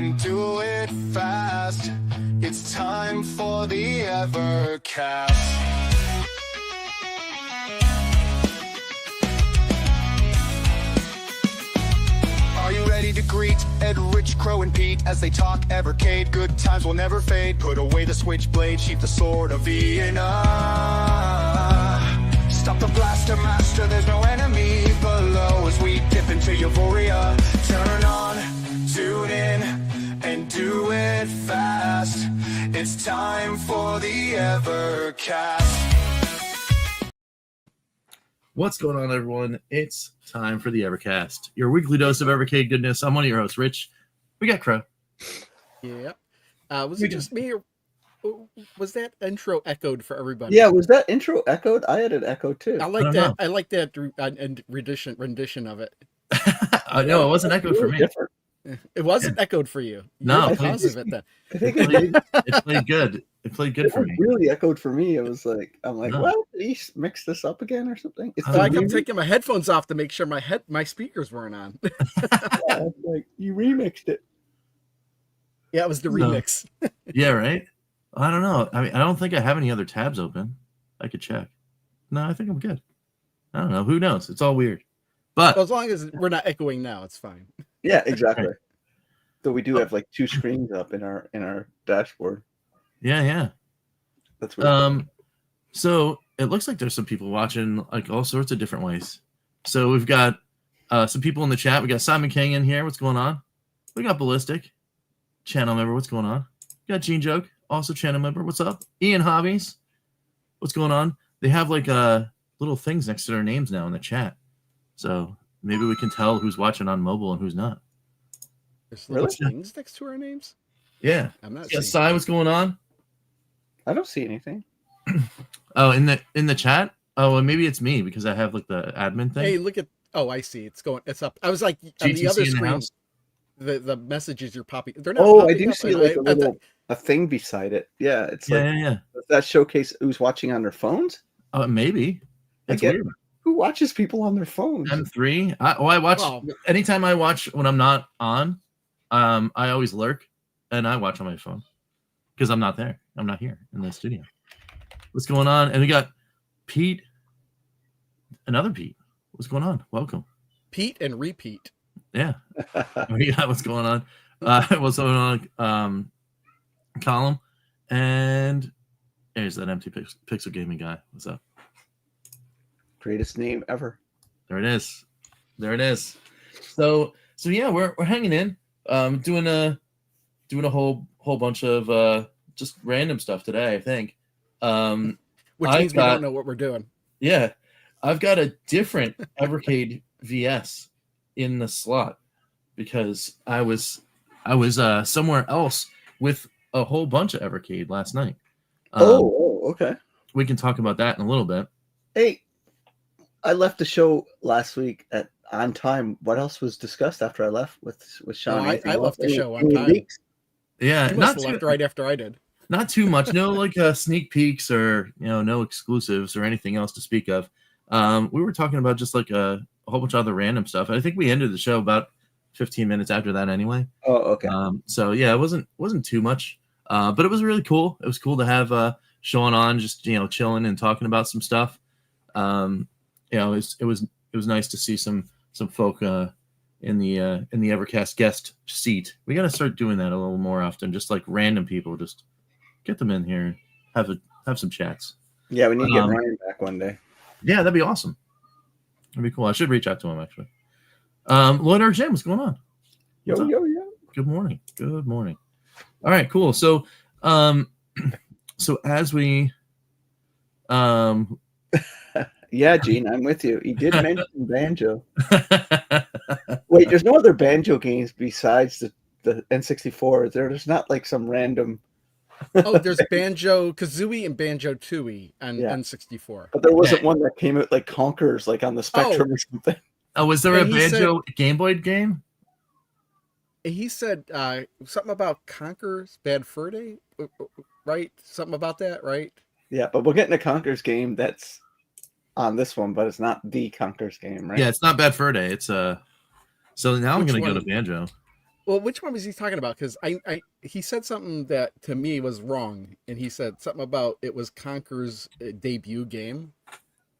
and do it fast. It's time for the Evercast. Are you ready to greet Ed, Rich, Crow, and Pete as they talk Evercade? Good times will never fade. Put away the switchblade, sheath the sword of Vienna. Stop the blaster master, there's no enemy below as we dip into euphoria. Turn on, tune in, and do it fast. It's time for the Evercast. What's going on, everyone? It's time for the Evercast, your weekly dose of Evercade goodness. I'm one of your hosts, Rich. We got Crow. Yeah. Was it just me, or was that intro echoed for everybody? Yeah, was that intro echoed? I had an echo too. I like that. I like that rendition of it. No, it wasn't echoed for me. Different. It wasn't echoed for you. No, You're the cause of it then. I think it played good. It played good for me. Really echoed for me. It was like, I'm like, No. well, did he mix this up again or something? It's So I kept taking my headphones off to make sure my speakers weren't on. yeah, like you remixed it. Yeah, it was the remix. Yeah, right? I don't know. I mean, I don't think I have any other tabs open. I could check. No, I think I'm good. I don't know. Who knows? It's all weird. But Well, as long as we're not echoing now, it's fine. Yeah, exactly. So we do have like two screens up in our dashboard. yeah. That's weird. So it looks like there's some people watching like all sorts of different ways. So we've got some people in the chat. We got Simon King in here. What's going on? We got Ballistic, channel member. What's going on? We got Genejoke, also channel member. What's up? Ian Hobbies. What's going on? They have like little things next to their names now in the chat. So maybe we can tell who's watching on mobile and who's not. There's little things next to our names. Yeah. I'm not. Yeah, Si, what's going on? I don't see anything. Oh, in the chat? Oh, well, maybe it's me because I have like the admin thing. Hey, look at. Oh, I see. It's up. I was like on GTC the other in the screen. house? The messages you're popping. They're not. Oh, I popping do up, see and like a thing beside it. Yeah, it's like Yeah. does that showcase who's watching on their phones? Maybe. It's get weird. Who watches people on their phones? M3. I watch anytime I watch when I'm not on. I always lurk, and I watch on my phone because I'm not there. I'm not here in the studio. What's going on? And we got Pete, another Pete. What's going on? Welcome, Pete and repeat. Yeah, we got what's going on. What's going on? Column, and there's that empty pixel gaming guy. What's up? Greatest name ever. There it is. So yeah, we're hanging in. Doing a whole bunch of just random stuff today, I think. Which means we don't know what we're doing. Yeah, I've got a different Evercade VS in the slot because I was somewhere else with a whole bunch of Evercade last night. Okay. We can talk about that in a little bit. Hey, I left the show last week on time. What else was discussed after I left with Sean? I left the show on time. Yeah, you must have left right after I did. Not too much. No, like sneak peeks or no exclusives or anything else to speak of. We were talking about just like a whole bunch of other random stuff. I think we ended the show about 15 minutes after that anyway. Oh, okay. So yeah, it wasn't too much, but it was really cool. It was cool to have Sean on, just chilling and talking about some stuff. It was nice to see some folk in the Evercast guest seat. We got to start doing that a little more often. Just like random people, just get them in here, have some chats. Yeah, we need to get Ryan back one day. Yeah, that'd be awesome. That'd be cool. I should reach out to him actually. Lloyd R. Jam, what's going on? Yo. Good morning. All right, cool. So as we Yeah, Gene, I'm with you. He did mention banjo. Wait, there's no other banjo games besides the N64. There's not like some random. Oh, there's Banjo Kazooie and Banjo Tooie on N64. But there wasn't one that came out like Conkers, like on the Spectrum or something. Oh, was there a Banjo Game Boy game? He said something about Conker's Bad Fur Day, right? Something about that, right? Yeah, but we're getting a Conkers game that's on this one, but it's not the Conkers game, right? Yeah, it's not Bad Fur Day. It's So now I'm going to go to Banjo. Well, which one was he talking about? Because he said something that to me was wrong, and he said something about it was Conker's debut game,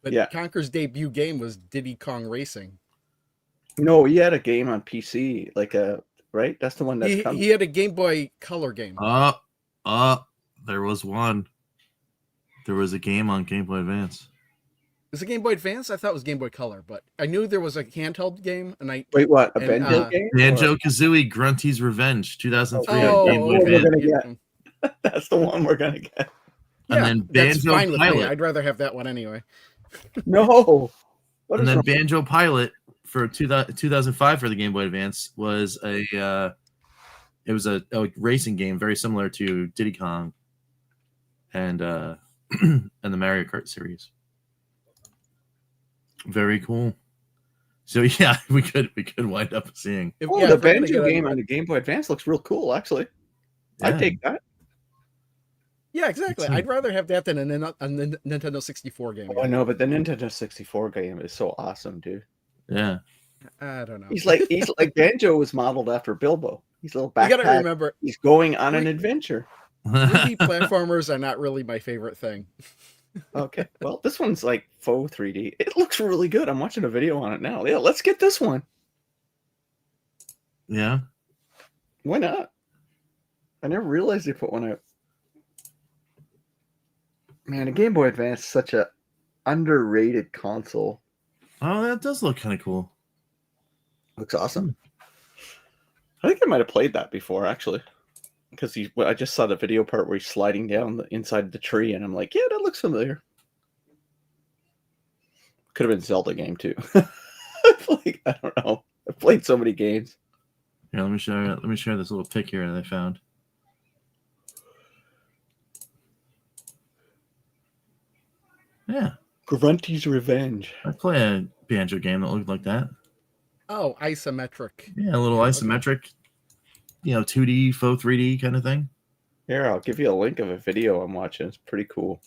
but Yeah. Conker's debut game was Diddy Kong Racing. No, he had a game on PC, like a right. That's the one that's He coming. he had a Game Boy Color game. There was one. There was a game on Game Boy Advance. Is it Game Boy Advance? I thought it was Game Boy Color, but I knew there was a handheld game, and Wait, what? A and, Banjo game? Banjo Kazooie Grunty's Revenge 2003 on Oh, Game Boy we're Advance. gonna get. That's the one we're gonna get. And yeah, then that's Banjo fine with me. Pilot. I'd rather have that one anyway. No. What And is then wrong? Banjo Pilot for 2005 for the Game Boy Advance was a racing game very similar to Diddy Kong and and the Mario Kart series. Very cool. So yeah, we could wind up seeing. If, Oh, yeah, the if we're gonna Banjo get game on the Game Boy Advance looks real cool, actually. I'd Yeah. take that. Yeah, exactly. I'd rather have that than a Nintendo 64 game. Oh, I know, but the Nintendo 64 game is so awesome, dude. Yeah. I don't know. He's like Banjo was modeled after Bilbo. He's a little You gotta backpack. remember, He's going on an 3D adventure. 3D platformers are not really my favorite thing. Okay, well, this one's like faux 3D. It looks really good. I'm watching a video on it now. Yeah, let's get this one. Yeah. Why not? I never realized they put one out. Man, a Game Boy Advance is such a underrated console. Oh, that does look kind of cool. Looks awesome. I think I might have played that before, actually. Because I just saw the video part where he's sliding down the inside the tree, and I'm like, yeah, that looks familiar. Could have been Zelda game too. Like, I don't know. I've played so many games. Here, let me share this little pic here that I found. Yeah, Grunty's Revenge. I play a Banjo game that looked like that. Oh, isometric. Yeah, a little isometric, 2D, faux 3D kind of thing. Here, I'll give you a link of a video I'm watching. It's pretty cool.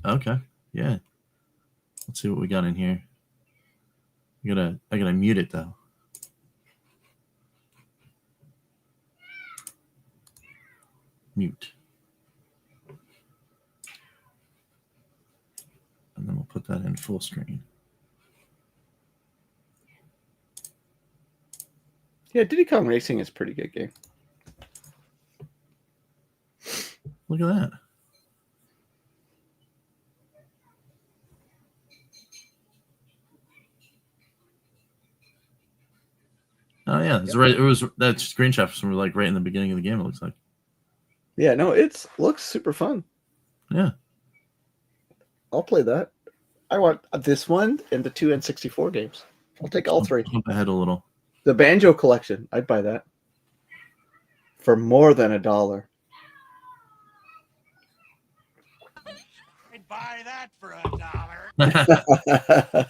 Okay, yeah. Let's see what we got in here. I gotta mute it though. Mute. And then we'll put that in full screen. Yeah, Diddy Kong Racing is a pretty good game. Look at that. Oh yeah, it's right. It was that screenshot from like right in the beginning of the game. It looks like. Yeah, no, looks super fun. Yeah. I'll play that. I want this one and the two N64 games. I'll take all three. Jump ahead a little. The Banjo collection, I'd buy that for more than $1. I'd buy that for $1.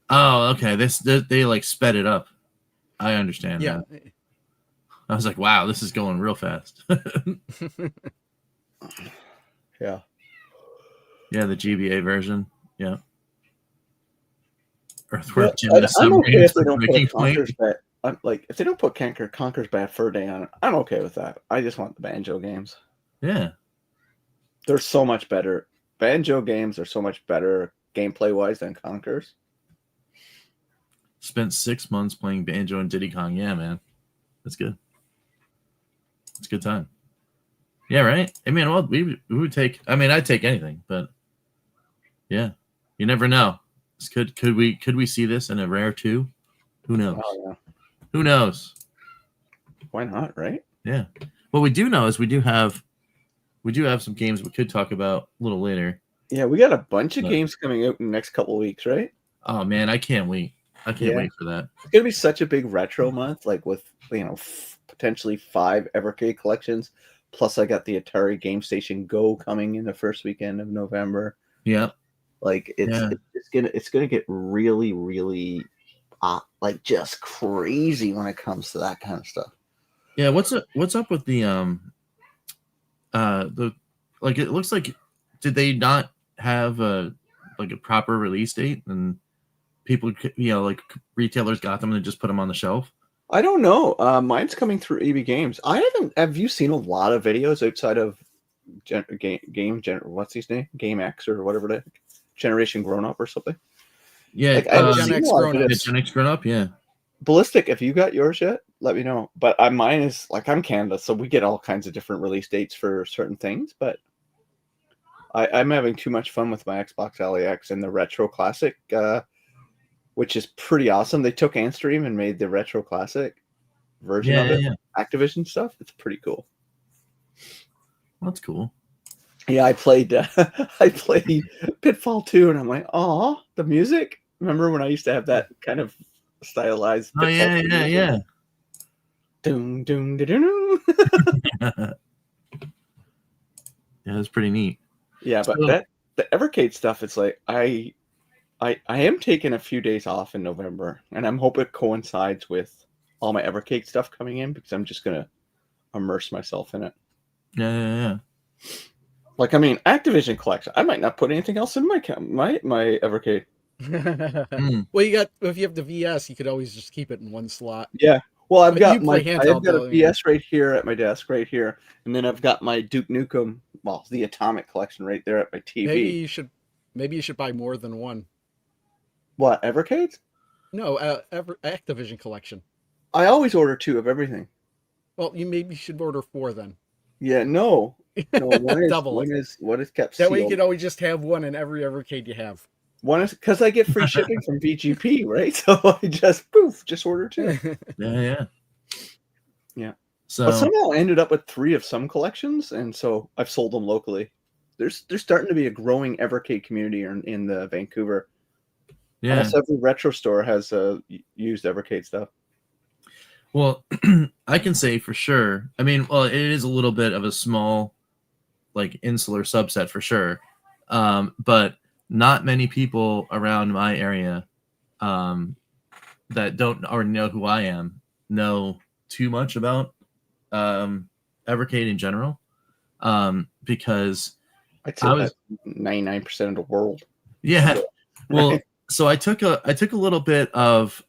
Oh, okay. They like sped it up. I understand. Yeah. That. I was like, wow, this is going real fast. Yeah. Yeah, the GBA version. Yeah. Yeah, Earthworm Jim I'm submarines okay if they for don't put breaking a point. Conker's Bad. I'm like, if they don't put Conker's Bad Fur Day on it, I'm okay with that. I just want the Banjo games. Yeah. They're so much better. Banjo games are so much better gameplay wise than Conker's. Spent 6 months playing Banjo and Diddy Kong. Yeah, man. That's good. It's a good time. Yeah, right? I mean, well, we would take... I mean, I'd take anything, but... Yeah. You never know. Could we see this in a Rare 2? Who knows? Oh, yeah. Who knows? Why not, right? Yeah. What we do know is we do have some games we could talk about a little later. Yeah, we got a bunch of Yeah. games coming out in the next couple of weeks, right? Oh man, I can't wait. I can't wait for that. It's gonna be such a big retro month, like with potentially 5 Evercade collections. Plus, I got the Atari Game Station Go coming in the first weekend of November. Yeah. Like it's gonna get really, really like just crazy when it comes to that kind of stuff. Yeah, what's up with the like it looks like did they not have a proper release date and people, like retailers got them and just put them on the shelf? I don't know. Mine's coming through EB Games. I haven't. Have you seen a lot of videos outside of what's his name? Game X or whatever the Generation Grown Up or something? Yeah, Like, I haven't Gen seen X a lot of Grown Up. videos. Gen X Grown Up, yeah. Ballistic, if you got yours yet, let me know. But mine is like, I'm Canada, so we get all kinds of different release dates for certain things. But I'm having too much fun with my Xbox LAX and the Retro Classic, which is pretty awesome. They took Antstream and made the Retro Classic version of it. Yeah. Activision stuff. It's pretty cool. That's cool. Yeah, I played Pitfall 2, and I'm like, oh, the music. Remember when I used to have that kind of stylized Oh, Pitfall 2 yeah. music? Doom, doom, doom. Yeah, that's pretty neat. Yeah, but So- the Evercade stuff, it's like I am taking a few days off in November, and I'm hoping it coincides with all my Evercade stuff coming in because I'm just gonna immerse myself in it. Yeah. Like, I mean, Activision collection. I might not put anything else in my Evercade. Well, if you have the VS, you could always just keep it in one slot. Yeah. Well, I've But got you play handheld, I've got a though, yeah. VS right here at my desk, right here, and then I've got my Duke Nukem, well, the Atomic collection right there at my TV. Maybe you should buy more than one. What, Evercades? No, Activision collection. I always order 2 of everything. Well, you maybe should order 4 then. Yeah, no, one is Double it. one is kept That sealed. way you could always just have one in every Evercade you have. One is because I get free shipping from VGP, right? So I just order 2. Yeah. Yeah. So But somehow I ended up with 3 of some collections, and so I've sold them locally. There's starting to be a growing Evercade community in the Vancouver. yeah. Almost every retro store has used Evercade stuff. Well, I can say for sure. I mean, well, it is a little bit of a small, like, insular subset for sure. But not many people around my area that don't already know who I am know too much about Evercade in general. Because I'd say that's 99% of the world. yeah, well, so I took a little bit of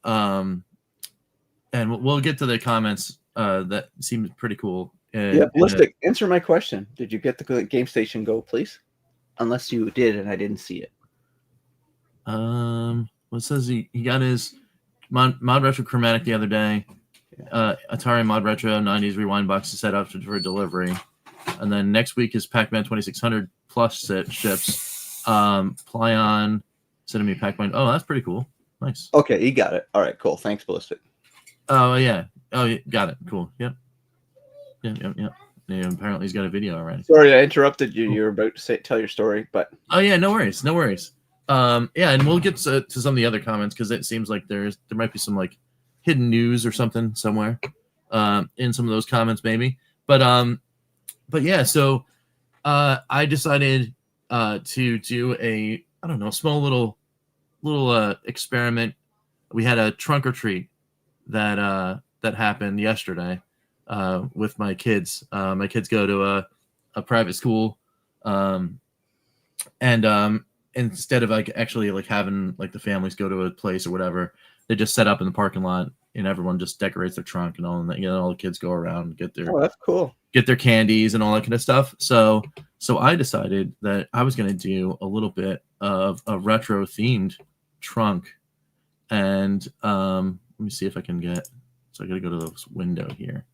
and we'll get to the comments that seemed pretty cool. Yeah, Ballistic, answer my question. Did you get the Game Station Go, please? Unless you did and I didn't see it. What says he got his Mod Retro Chromatic the other day. Atari Mod Retro 90s Rewind box is set up for delivery. And then next week is Pac-Man 2600 plus ships. Plyon sending me Pac-Man. Oh, that's pretty cool. Nice. Okay, he got it. All right, cool. Thanks, Ballistic. Oh, yeah. Oh, yeah. Got it. Cool. Yep. Yeah, apparently he's got a video already. Sorry, I interrupted you. You were about to tell your story, but Oh, yeah, no worries. Yeah, and we'll get to some of the other comments because it seems like there might be some like hidden news or something somewhere in some of those comments maybe. But yeah, so I decided to do a small little experiment. We had a trunk or treat that happened yesterday with my kids. My kids go to a private school, and instead of like actually like having like the families go to a place or whatever, they just set up in the parking lot and everyone just decorates their trunk and all that. All the kids go around and get their that's cool. Get their candies and all that kind of stuff. So I decided that I was going to do a little bit of a retro themed trunk, and let me see if I can get. So I got to go to this window here.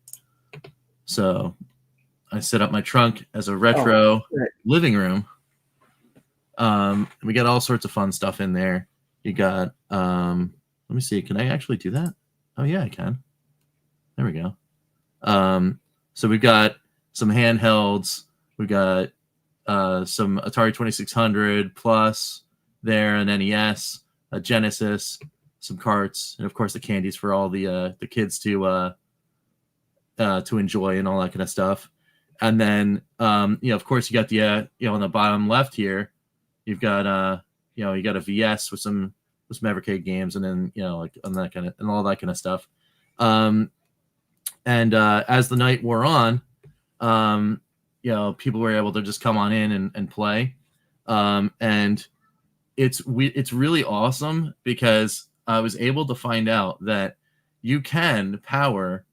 So I set up my trunk as a retro living room. We got all sorts of fun stuff in there. You got let me see, can I actually do that? Oh yeah, I can. There we go. So we've got some handhelds, we've got some Atari 2600 plus there, an NES, a Genesis, some carts, and of course the candies for all the kids to enjoy and all that kind of stuff. And then of course you got the on the bottom left here, you've got you got a VS with some Evercade games, and then like on that kind of and all that kind of stuff. And as the night wore on, people were able to just come on in and play. And it's really awesome because I was able to find out that you can power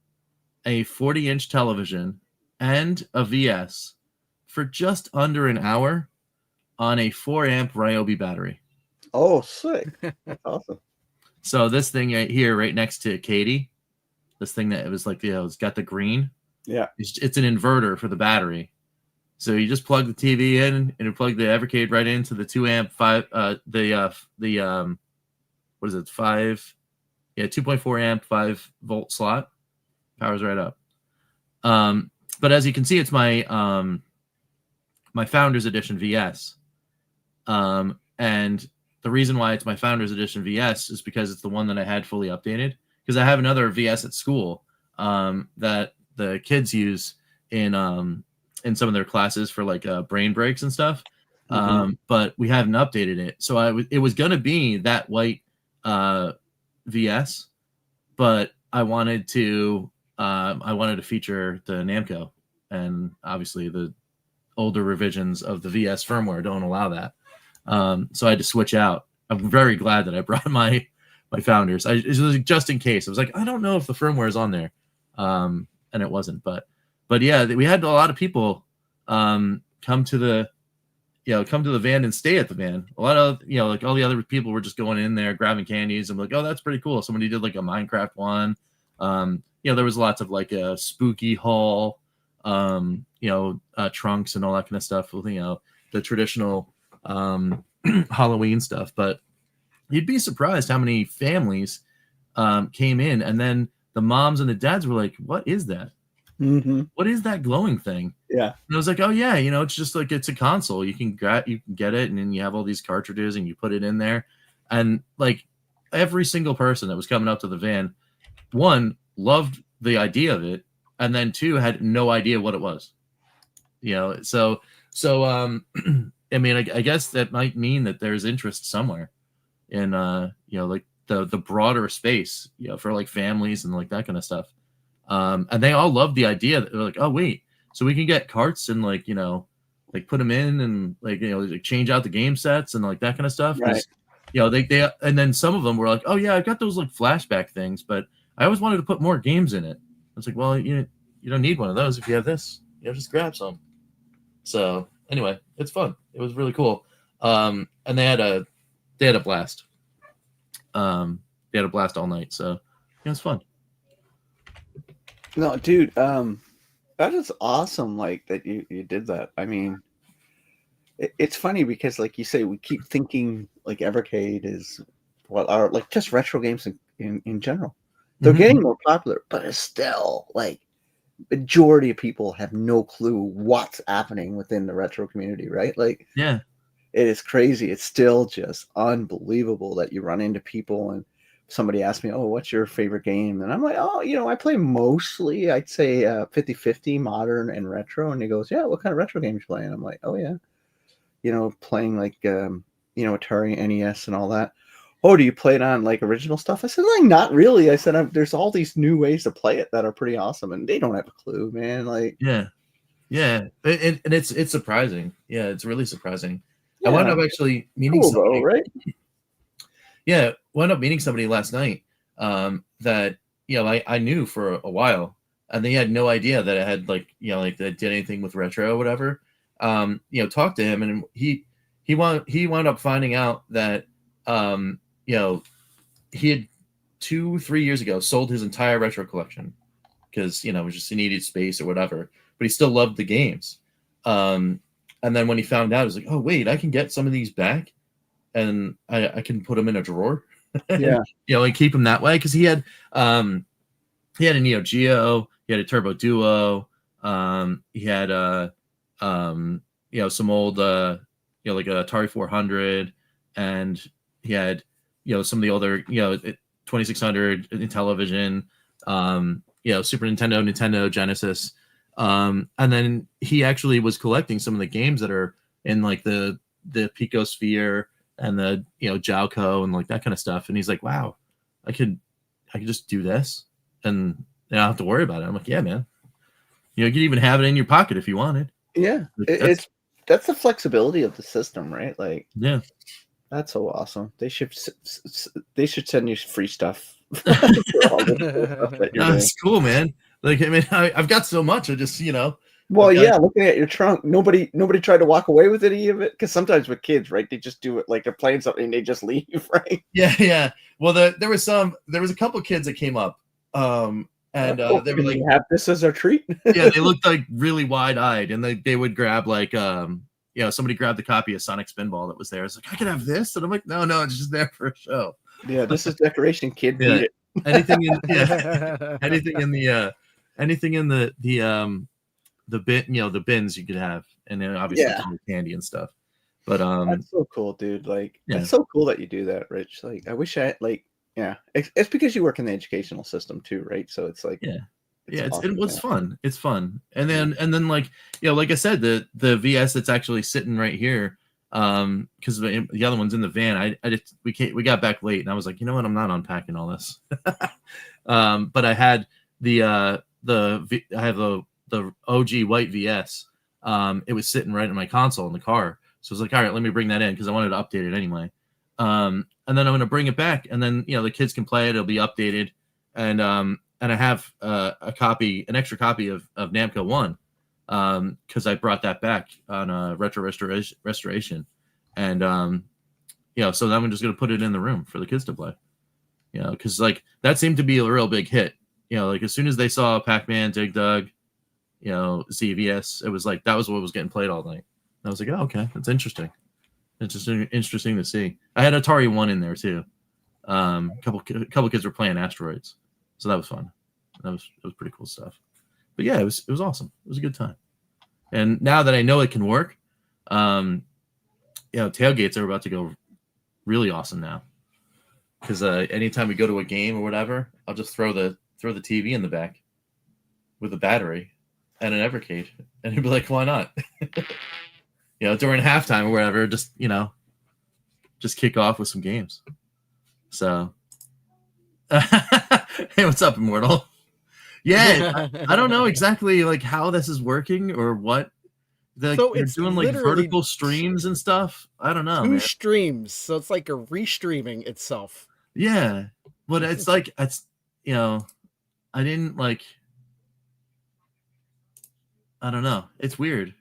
a 40-inch television and a VS for just under an hour on a 4-amp Ryobi battery. Oh, sick. That's awesome. So this thing right here, right next to Katie, this thing that it was like, it's got the green. Yeah. It's an inverter for the battery. So you just plug the TV in and you plug the Evercade right into the 2-amp 2.4 amp 5-volt slot. Powers right up. But as you can see, it's my my Founders Edition VS. And the reason why it's my Founders Edition VS is because it's the one that I had fully updated. Because I have another VS at school that the kids use in some of their classes for like brain breaks and stuff. But we haven't updated it. So it was gonna be that white VS, but I wanted to feature the Namco, and obviously the older revisions of the VS firmware don't allow that. So I had to switch out. I'm very glad that I brought my Founders. It was just in case. I was like, I don't know if the firmware is on there, and it wasn't. But yeah, we had a lot of people come to the van and stay at the van. A lot of like all the other people were just going in there grabbing candies. I'm like, oh, that's pretty cool. Somebody did like a Minecraft one. There was lots of like a spooky haul, trunks and all that kind of stuff. The traditional Halloween stuff. But you'd be surprised how many families came in, and then the moms and the dads were like, "What is that? What is that glowing thing?" Yeah. And I was like, "Oh yeah, it's just like it's a console. You can get it, and then you have all these cartridges, and you put it in there." And like every single person that was coming up to the van, one, loved the idea of it, and then two, had no idea what it was. So I mean, I guess that might mean that there's interest somewhere in like the broader space, for like families and like that kind of stuff. And they all love the idea that they're like, oh wait, so we can get carts and like like put them in and like like change out the game sets and like that kind of stuff. Right. They and then some of them were like, oh yeah, I've got those like flashback things, but I always wanted to put more games in it. I was like, well, you don't need one of those if you have this. Just grab some. So anyway, it's fun. It was really cool. And they had a blast. They had a blast all night. So it was fun. No, dude, that is awesome. Like that you did that. I mean, it's funny because like you say, we keep thinking like Evercade is are like just retro games in general. They're getting more popular, but it's still like majority of people have no clue what's happening within the retro community, right? Like, yeah, it is crazy. It's still just unbelievable that you run into people and somebody asks me, oh, what's your favorite game? And I'm like, oh, I play mostly, I'd say 50-50 modern and retro. And he goes, yeah, what kind of retro games you play? And I'm like, oh yeah, playing like Atari, NES and all that. Oh, do you play it on like original stuff? I said, like, not really. I said, there's all these new ways to play it that are pretty awesome, and they don't have a clue, man. Like, yeah, and it's surprising. Yeah, it's really surprising. Yeah. I wound up actually meeting somebody, though, right? Yeah, wound up meeting somebody last night that I knew for a while, and they had no idea that I had like like that did anything with retro or whatever. Talked to him, and he wound up finding out that he had 2-3 years ago sold his entire retro collection because it was just he needed space or whatever, but he still loved the games. And then when he found out, he was like, oh wait, I can get some of these back and I can put them in a drawer. Yeah. And keep them that way. Cause he had a Neo Geo, he had a Turbo Duo, he had some old like a Atari 400, and he had some of the older 2600 in television, Super Nintendo, Genesis, and then he actually was collecting some of the games that are in like the Picosphere and the Jowco and like that kind of stuff. And he's like, wow, I could just do this and I don't have to worry about it. I'm like, yeah, man. You could even have it in your pocket if you wanted. Yeah, Like, that's the flexibility of the system, right? Like, yeah. That's so awesome. They should send you free stuff. For all this cool stuff that you're doing. That's cool, man. Like, I mean, I've got so much. I just, Well, I've got- yeah, looking at your trunk, nobody tried to walk away with any of it, because sometimes with kids, right, they just do it like they're playing something and they just leave, right? Yeah. Well, there was a couple kids that came up, and they were like, have this as our treat. yeah, they looked like really wide-eyed, and they would grab like, somebody grabbed the copy of Sonic Spinball that was there. It's like, I can have this, and I'm like, no, it's just there for a show. Yeah, this is decoration, kid. Yeah. Beat it. Anything in the bin, the bins you could have, and then obviously some candy and stuff. But That's so cool, dude. Like, Yeah. it's so cool that you do that, Rich. Like, I wish I it's because you work in the educational system too, right? So it's like, it was fun. It's fun. And then like, like I said, the VS that's actually sitting right here, because the other one's in the van. We got back late, and I was like, you know what, I'm not unpacking all this. But I had the OG white VS. It was sitting right in my console in the car, so I was like, all right, let me bring that in because I wanted to update it anyway. And then I'm gonna bring it back, and then the kids can play it. It'll be updated, and I have an extra copy of Namco 1, because I brought that back on a retro restoration, and so then I'm just gonna put it in the room for the kids to play, because like that seemed to be a real big hit. Like as soon as they saw Pac-Man, Dig Dug, ZVS, it was like that was what was getting played all night. And I was like, oh, okay, that's interesting. It's just interesting to see. I had Atari 1 in there too. A couple kids were playing Asteroids, so that was fun. It was pretty cool stuff. But yeah, it was awesome. It was a good time. And now that I know it can work, tailgates are about to go really awesome now. Because anytime we go to a game or whatever, I'll just throw the TV in the back with a battery and an Evercade, and he'd be like, "Why not?" During halftime or whatever, just kick off with some games. So, hey, what's up, Immortal? Yeah, I don't know exactly like how this is working or what. So you're it's doing like literally vertical streams and stuff. I don't know. Two Man. streams, so it's like a restreaming itself. Yeah, but it's like I didn't like. I don't know. It's weird.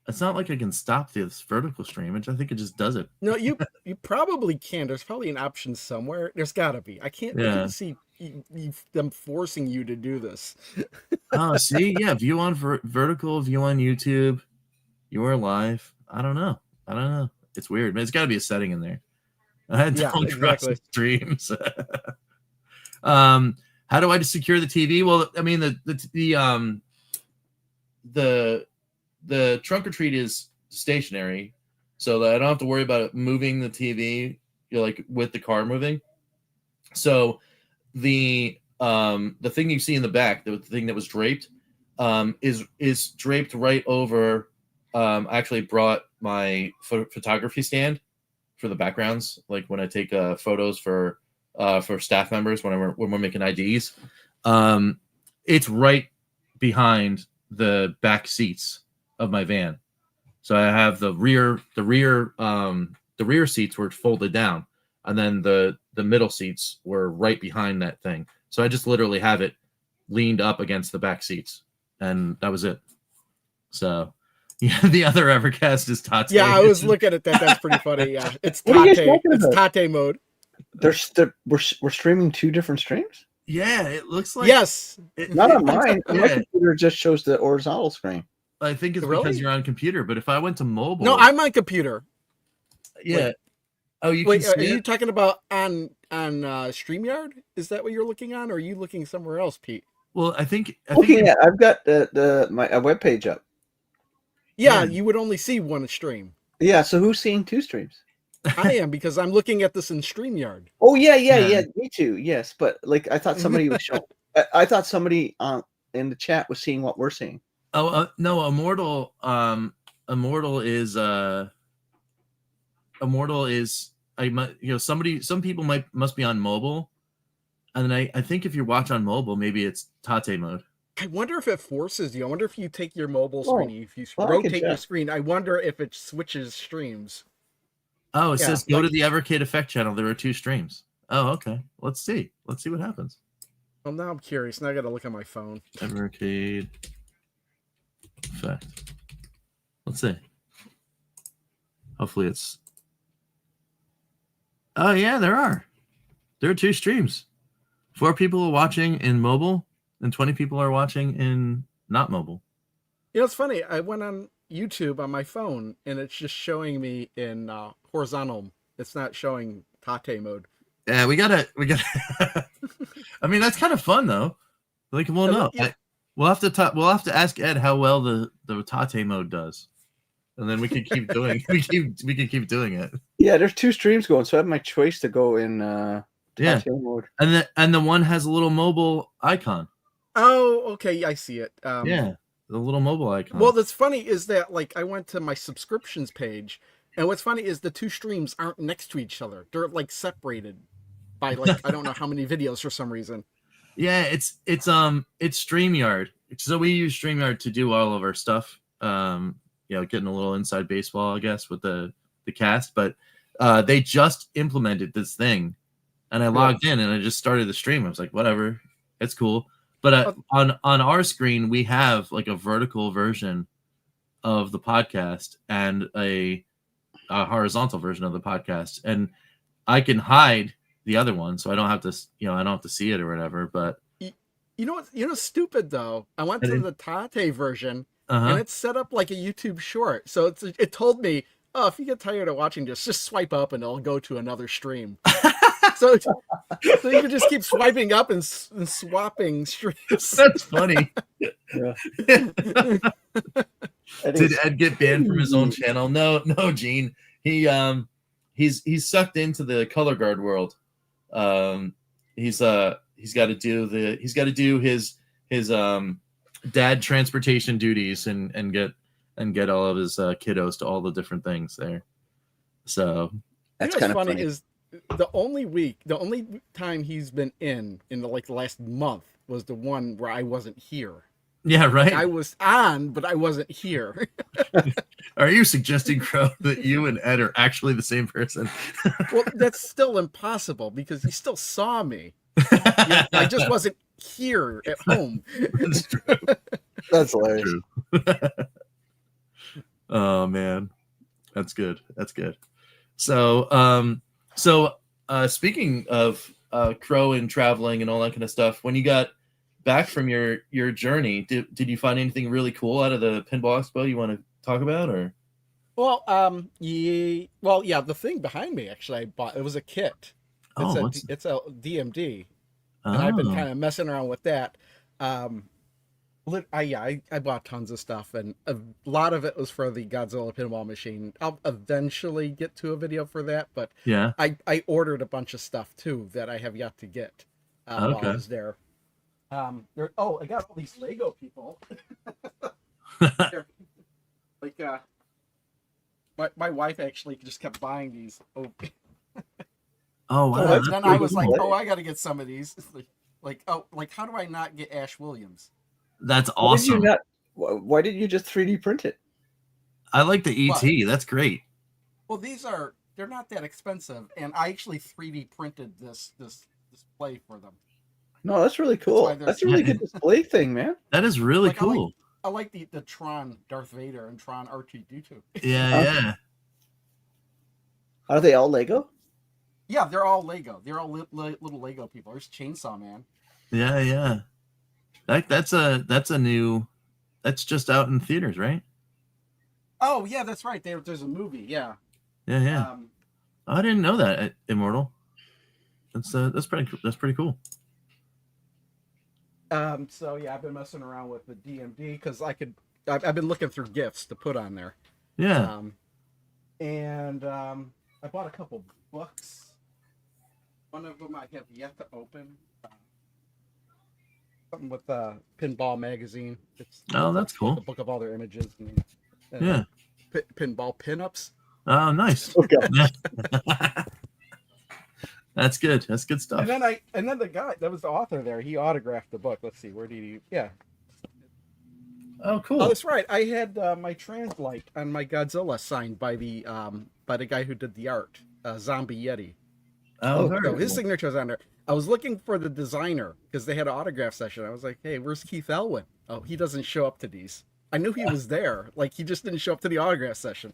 It's not like I can stop this vertical stream. I think it just does it. No, you probably can. There's probably an option somewhere. There's got to be. I can't see them forcing you to do this. Oh, see, yeah, view on vertical, view on YouTube. You are live. I don't know. It's weird, but it's got to be a setting in there. I had to exactly. Streams. How do I secure the TV? Well, I mean the trunk or treat is stationary, so that I don't have to worry about it moving the TV, like with the car moving. So the thing you see in the back, the thing that was draped, is draped right over. I actually brought my photography stand for the backgrounds, like when I take photos for staff members when we're making IDs. It's right behind the back seats of my van. So I have the rear seats were folded down, and then the middle seats were right behind that thing. So I just literally have it leaned up against the back seats, and that was it. So yeah, the other Evercast is Tate. Yeah, I was looking at that. That's pretty funny. Yeah, it's Tate. It's Tate mode. We're streaming two different streams. Yeah, it looks like yes. Not on mine. My computer just shows the horizontal screen. I think it's because you're on computer, but if I went to mobile, no, I'm on computer. Yeah. Wait, wait, are you talking about on StreamYard? Is that what you're looking on, or are you looking somewhere else, Pete? Well, I think I've got my webpage up. Yeah, you would only see one stream. Yeah, so who's seeing two streams? I am, because I'm looking at this in StreamYard. Oh yeah, me too. Yes, but like I thought somebody was showing. I thought somebody in the chat was seeing what we're seeing. Oh no, Immortal is some people must be on mobile, and then I think if you watch on mobile, maybe it's Tate mode. I wonder if it forces you. I wonder if you take your mobile screen, if you rotate your screen. I wonder if it switches streams. Oh, it Yeah, says go like- to the Evercade Effect channel. There are 2 streams. Oh, okay. Let's see. Let's see what happens. Well, now I'm curious. Now I got to look at my phone. Evercade Effect. Let's see. Hopefully it's. Oh yeah, there are. There are 2 streams. 4 people are watching in mobile, and 20 people are watching in not mobile. You know, it's funny. I went on YouTube on my phone, and it's just showing me in horizontal. It's not showing Tate mode. Yeah, we gotta. I mean, that's kind of fun though. Like, we'll know. Yeah. We'll have to talk. We'll have to ask Ed how well the Tate mode does, and then we can keep doing. we can keep doing it. Yeah, there's 2 streams going, so I have my choice to go in Yeah, Tate mode. and the one has a little mobile icon. Oh, okay. I see it. Yeah, the little mobile icon. Well, that's funny is that like I went to my subscriptions page, and what's funny is the 2 streams aren't next to each other. They're like separated by like I don't know how many videos for some reason. Yeah, it's StreamYard. So we use StreamYard to do all of our stuff. Getting a little inside baseball, I guess, with the cast. But they just implemented this thing, and I logged in and I just started the stream. I was like, whatever, it's cool. But on our screen, we have like a vertical version of the podcast and a horizontal version of the podcast, and I can hide the other one, so I don't have to, I don't have to see it or whatever. But you know what's stupid though? I went to the Tate version, and it's set up like a YouTube short. So it told me, oh, if you get tired of watching this, just swipe up and it'll go to another stream. so you can just keep swiping up and swapping streams. That's funny. Yeah. Did Ed get banned from his own channel? No, Gene. He's sucked into the color guard world. He's got to do his dad transportation duties and get all of his kiddos to all the different things there. So That's what's kind of funny funny. is the only time he's been in the last month was the one where I wasn't here. yeah, right. I was on, but I wasn't here. Are you suggesting, Crow, that you and Ed are actually the same person? Well, that's still impossible because he still saw me. I just wasn't here at home. That's true. That's hilarious. True. Oh man, that's good. That's good. So, speaking of Crow and traveling and all that kind of stuff, when you got back from your journey, did you find anything really cool out of the Pinball Expo you want to talk about, or? Well, yeah, the thing behind me actually I bought. It was a kit. It's a DMD, and I've been kind of messing around with that. I bought tons of stuff, and a lot of it was for the Godzilla pinball machine. I'll eventually get to a video for that, but yeah, I ordered a bunch of stuff too that I have yet to get while I was there. I got all these Lego people. Like my wife actually just kept buying these. Oh wow! Then I was like, I got to get some of these. Like how do I not get Ash Williams? That's awesome. Why didn't you just 3D print it? I like the ET. That's great. Well, they're not that expensive, and I actually 3D printed this display for them. No, that's really cool. That's a really good display thing, man. That is really cool. I like the Tron Darth Vader and Tron R2D2. Yeah. Are they all Lego? Yeah, they're all Lego. They're all little Lego people. There's Chainsaw Man. Yeah. That's just out in theaters, right? Oh yeah, that's right. There's a movie. Yeah. Yeah. I didn't know that, Immortal. That's pretty cool. So yeah, I've been messing around with the DMD because I've been looking through gifts to put on there. Yeah. I bought a couple books. One of them I have yet to open. Something with Pinball magazine. That's cool. The book of all their images. And Yeah. Pinball pinups. Oh, nice. Okay. That's good. That's good stuff. And then the guy that was the author there, he autographed the book. Let's see, where did he? Yeah. Oh, cool. Oh, that's right. I had my Translite on my Godzilla signed by the guy who did the art, Zombie Yeti. Oh, So very his cool. signature's on there. I was looking for the designer because they had an autograph session. I was like, "Hey, where's Keith Elwin?" Oh, he doesn't show up to these. I knew he was there. Like he just didn't show up to the autograph session.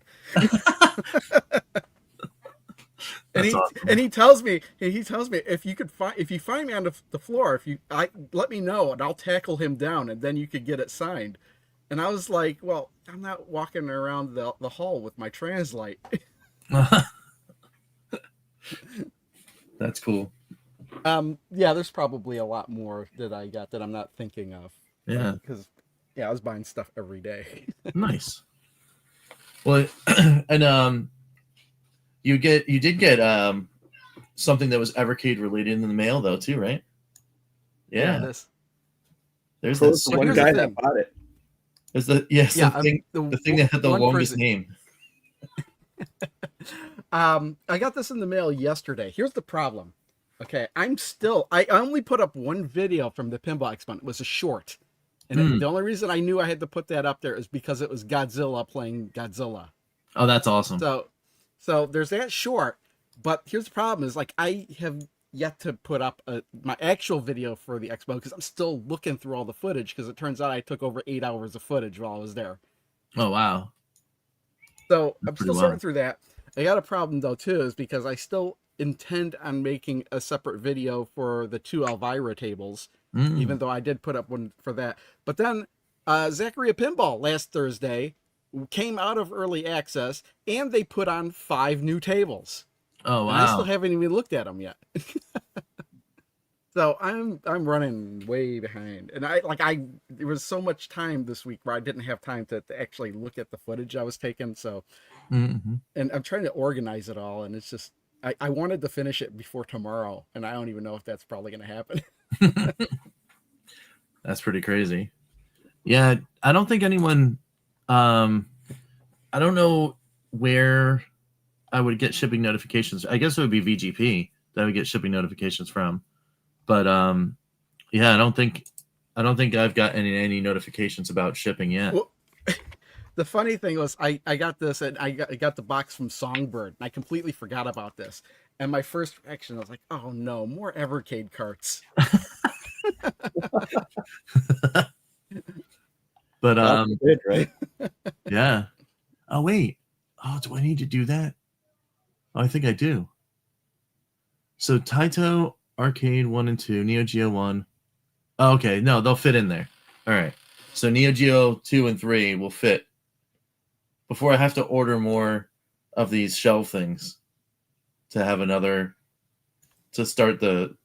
And That's awesome. he tells me if you find me on the floor, let me know and I'll tackle him down and then you could get it signed. And I was like, well, I'm not walking around the hall with my Translite. That's cool. Yeah, there's probably a lot more that I got that I'm not thinking of. Yeah. Because I was buying stuff every day. Nice. Well, and you did get something that was Evercade related in the mail though too, right? Yeah. There's Cool, this the one guy that bought it. There's the thing that had the longest name. I got this in the mail yesterday. Here's the problem. Okay, I only put up one video from the Pinball Expo. It was a short. And the only reason I knew I had to put that up there is because it was Godzilla playing Godzilla. Oh, that's awesome. So there's that short. But here's the problem is like I have yet to put up my actual video for the expo because I'm still looking through all the footage because it turns out I took over 8 hours of footage while I was there. Oh, wow. So I'm still sorting through that. I got a problem though too is because I still intend on making a separate video for the 2 Elvira tables, even though I did put up one for that. But then Zacharia Pinball last Thursday came out of early access and they put on 5 new tables. Oh, wow. And I still haven't even looked at them yet. So I'm running way behind. And there was so much time this week where I didn't have time to actually look at the footage I was taking. So, and I'm trying to organize it all. And it's just, I wanted to finish it before tomorrow. And I don't even know if that's probably going to happen. That's pretty crazy. Yeah. I don't think anyone, I don't know where I would get shipping notifications. I guess it would be VGP that I would get shipping notifications from. But yeah, I don't think I've got any notifications about shipping yet. Well, the funny thing was I got this and I got the box from Songbird and I completely forgot about this. And my first reaction was like, oh no, more Evercade carts. But good, right? yeah. Oh wait. Oh, do I need to do that? Oh, I think I do. So Taito Arcade 1 and 2, Neo Geo 1. Oh, okay, no, they'll fit in there. All right. So Neo Geo 2 and 3 will fit before I have to order more of these shelf things to have another to start the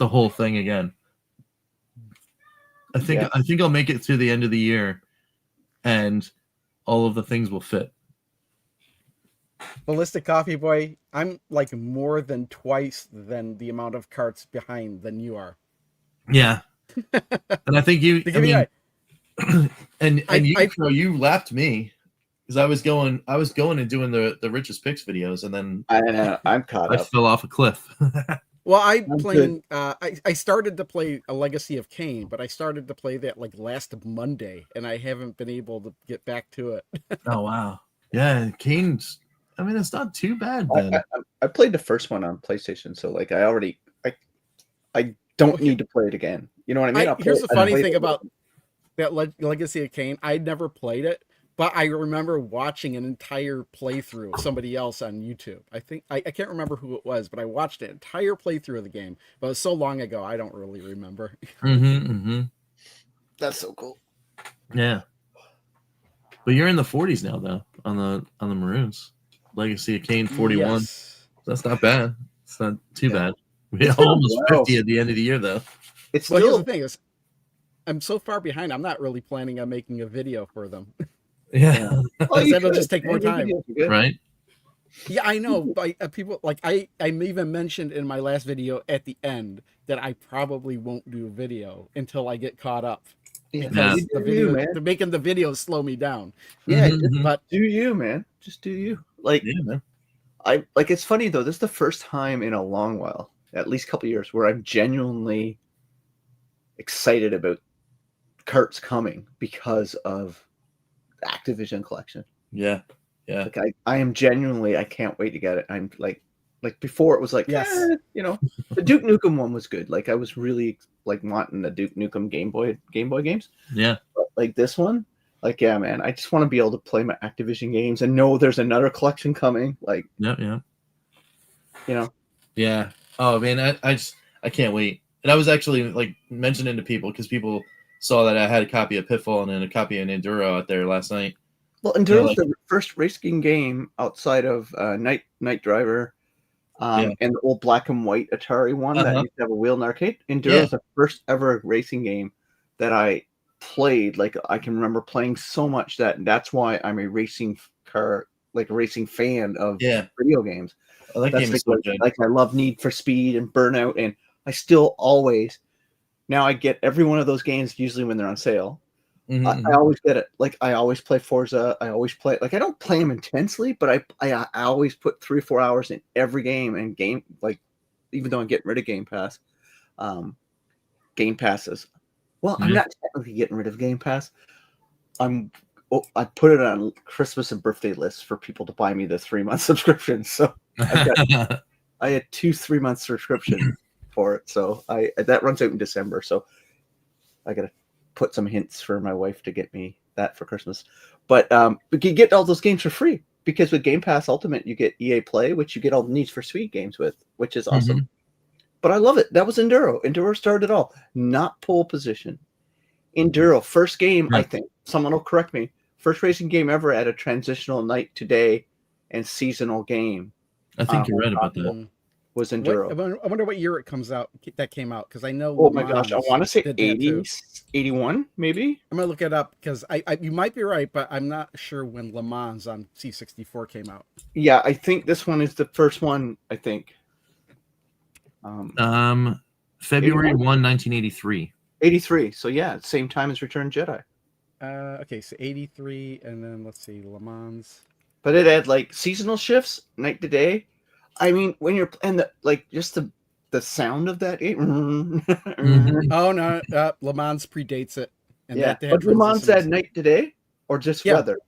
whole thing again. I think I'll make it through the end of the year and all of the things will fit. Ballistic Coffee Boy, I'm like more than twice than the amount of carts behind than you are. Yeah. And I think you you lapped me because I was going and doing the richest picks videos and then I'm caught up. I fell off a cliff. Well, I started to play a Legacy of Kain, but I started to play that like last Monday and I haven't been able to get back to it. Oh wow. Yeah, Kain's I mean, it's not too bad. I played the first one on PlayStation, so like I don't need to play it again. You know what I mean? Here's the funny thing about that Legacy of Kain. I never played it, but I remember watching an entire playthrough of somebody else on YouTube. I think I can't remember who it was, but I watched an entire playthrough of the game. But it was so long ago, I don't really remember. That's so cool. Yeah, but you're in the 40s now, though, on the Maroons. Legacy of Kain 41. Yes. That's not bad. It's not too bad. We're almost 50 at the end of the year, though. Here's the thing is, I'm so far behind. I'm not really planning on making a video for them. Yeah, that'll just take more time, right? Yeah, I know. But people like I even mentioned in my last video at the end that I probably won't do a video until I get caught up. Because making the videos slow me down. Yeah, but do you, man? Just do you. Like, man. It's funny though. This is the first time in a long while, at least a couple of years, where I'm genuinely excited about carts coming because of the Activision collection. Yeah. Like I am genuinely, I can't wait to get it. I'm like before it was like, Yes. the Duke Nukem one was good. Like I was really like wanting the Duke Nukem Game Boy games. Yeah. But like this one, like, yeah, man, I just want to be able to play my Activision games and know there's another collection coming. Like, Yeah. Yeah. Oh man, I can't wait. And I was actually like mentioning to people because people saw that I had a copy of Pitfall and then a copy of Enduro out there last night. Well, Enduro's the first racing game outside of Night Driver, and the old black and white Atari one that used to have a wheel in the arcade. Enduro's the first ever racing game that I played. Like I can remember playing so much that's why I'm a racing fan of video games. Oh, that game is so good. Like I love Need for Speed and Burnout, and I still always now I get every one of those games usually when they're on sale. Mm-hmm. I always get it. Like I always play Forza. I always play like I don't play them intensely, but I always put 3 or 4 hours in every game and game like even though I'm getting rid of Game Pass, Game Passes. Well, I'm not technically getting rid of Game Pass. I put it on Christmas and birthday lists for people to buy me the 3-month subscription. So I had 2 3-month subscriptions for it. So that runs out in December. So I gotta put some hints for my wife to get me that for Christmas. But you get all those games for free because with Game Pass Ultimate you get EA Play, which you get all the Need for Speed games with, which is awesome. Mm-hmm. But I love it. That was Enduro. Enduro started it all. Not pole position. Enduro, first game, I think. Someone will correct me. First racing game ever at a transitional night to day and seasonal game. I think you're right about that. Was Enduro. I wonder what year it came out because I know. Oh my gosh, I want to say 80, 81 maybe. I'm gonna look it up because you might be right, but I'm not sure when Le Mans on C64 came out. Yeah, I think this one is the first one. I think. February 1, 1983. 83. So yeah, same time as Return Jedi. Okay, so 83, and then let's see, Le Mans. But it had like seasonal shifts, night to day. I mean, when you're and just the sound of that. Oh no, Le Mans predates it. And but Le Mans had night to day or just weather.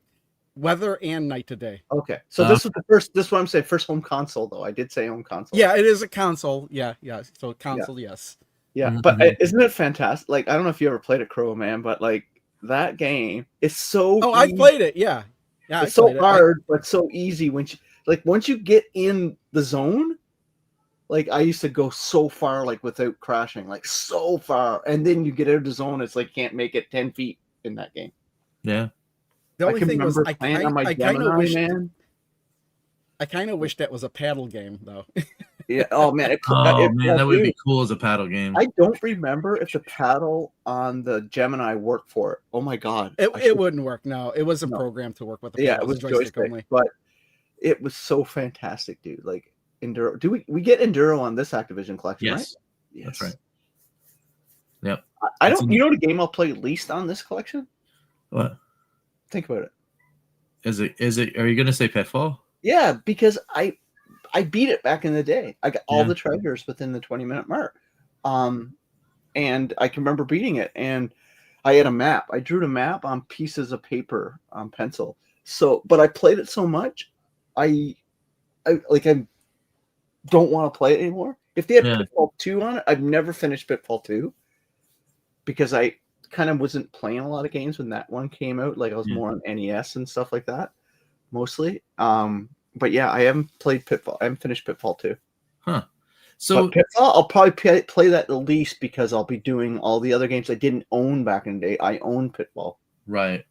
Weather and night to day. Okay, so this was the first. This is what I'm saying. First home console, though. I did say home console. Yeah, it is a console. Yeah. So console, yes. Yeah, but isn't it fantastic? Like, I don't know if you ever played it, Crow Man, but like that game is so. Oh, I played it. Yeah. It's so hard, but so easy once you get in the zone. Like I used to go so far, like without crashing, like so far, and then you get out of the zone. It's like can't make it 10 feet in that game. Yeah. The only thing was, I kind of wish that was a paddle game, though. Yeah. Oh man. That would be cool as a paddle game. I don't remember if the paddle on the Gemini worked for it. Oh my god. It wouldn't work. No, it wasn't programmed to work with the paddle. Yeah, it was joystick only. But it was so fantastic, dude. Like Enduro. Do we get Enduro on this Activision collection? Yes. Right? Yes. That's right. Yep. I don't. You know the game I'll play least on this collection? What? Think about it. Is it? Are you going to say Pitfall? Yeah, because I beat it back in the day. I got all the treasures within the 20-minute mark. And I can remember beating it. And I had a map. I drew the map on pieces of paper on pencil. So, but I played it so much, I don't want to play it anymore. If they had Pitfall 2 on it, I've never finished Pitfall 2 because I kind of wasn't playing a lot of games when that one came out. Like I was more on NES and stuff like that, mostly. But yeah, I haven't played Pitfall. I haven't finished Pitfall 2. Huh. So Pitfall, I'll probably play that the least because I'll be doing all the other games I didn't own back in the day. I own Pitfall. Right.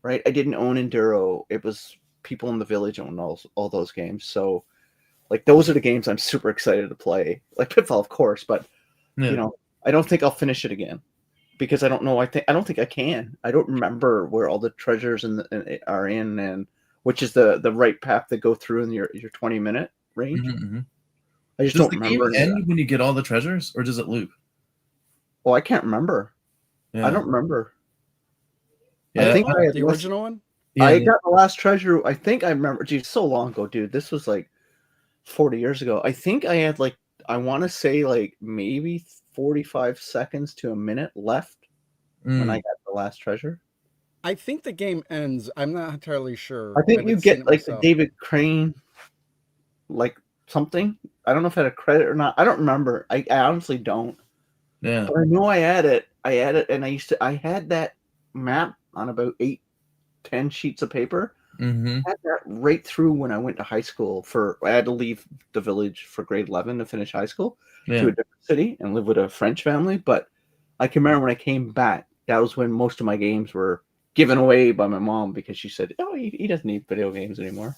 I didn't own Enduro. It was people in the village owned all those games. So like those are the games I'm super excited to play. Like Pitfall, of course, but I don't think I'll finish it again. Because I don't know. I don't think I can. I don't remember where all the treasures are in, and which is the right path to go through in your 20-minute range. Mm-hmm. I just don't remember. Does the game end when you get all the treasures, or does it loop? Oh, I can't remember. Yeah. I don't remember. Yeah, I think I had the original one. Yeah, I got the last treasure. I think I remember. Geez, so long ago, dude. This was like 40 years ago. I think I had I want to say maybe 45 seconds to a minute left when I got the last treasure. I think the game ends. I'm not entirely sure. I think I you haven't seen get it like the myself. David Crane, like something. I don't know if it had a credit or not. I don't remember. I honestly don't. Yeah. But I know I had it. And I had that map on about 8-10 sheets of paper. Mm-hmm. I had that right through when I went to high school. I had to leave the village for grade 11 to finish high school to a different city and live with a French family. But I can remember when I came back, that was when most of my games were given away by my mom because she said, "Oh, he doesn't need video games anymore."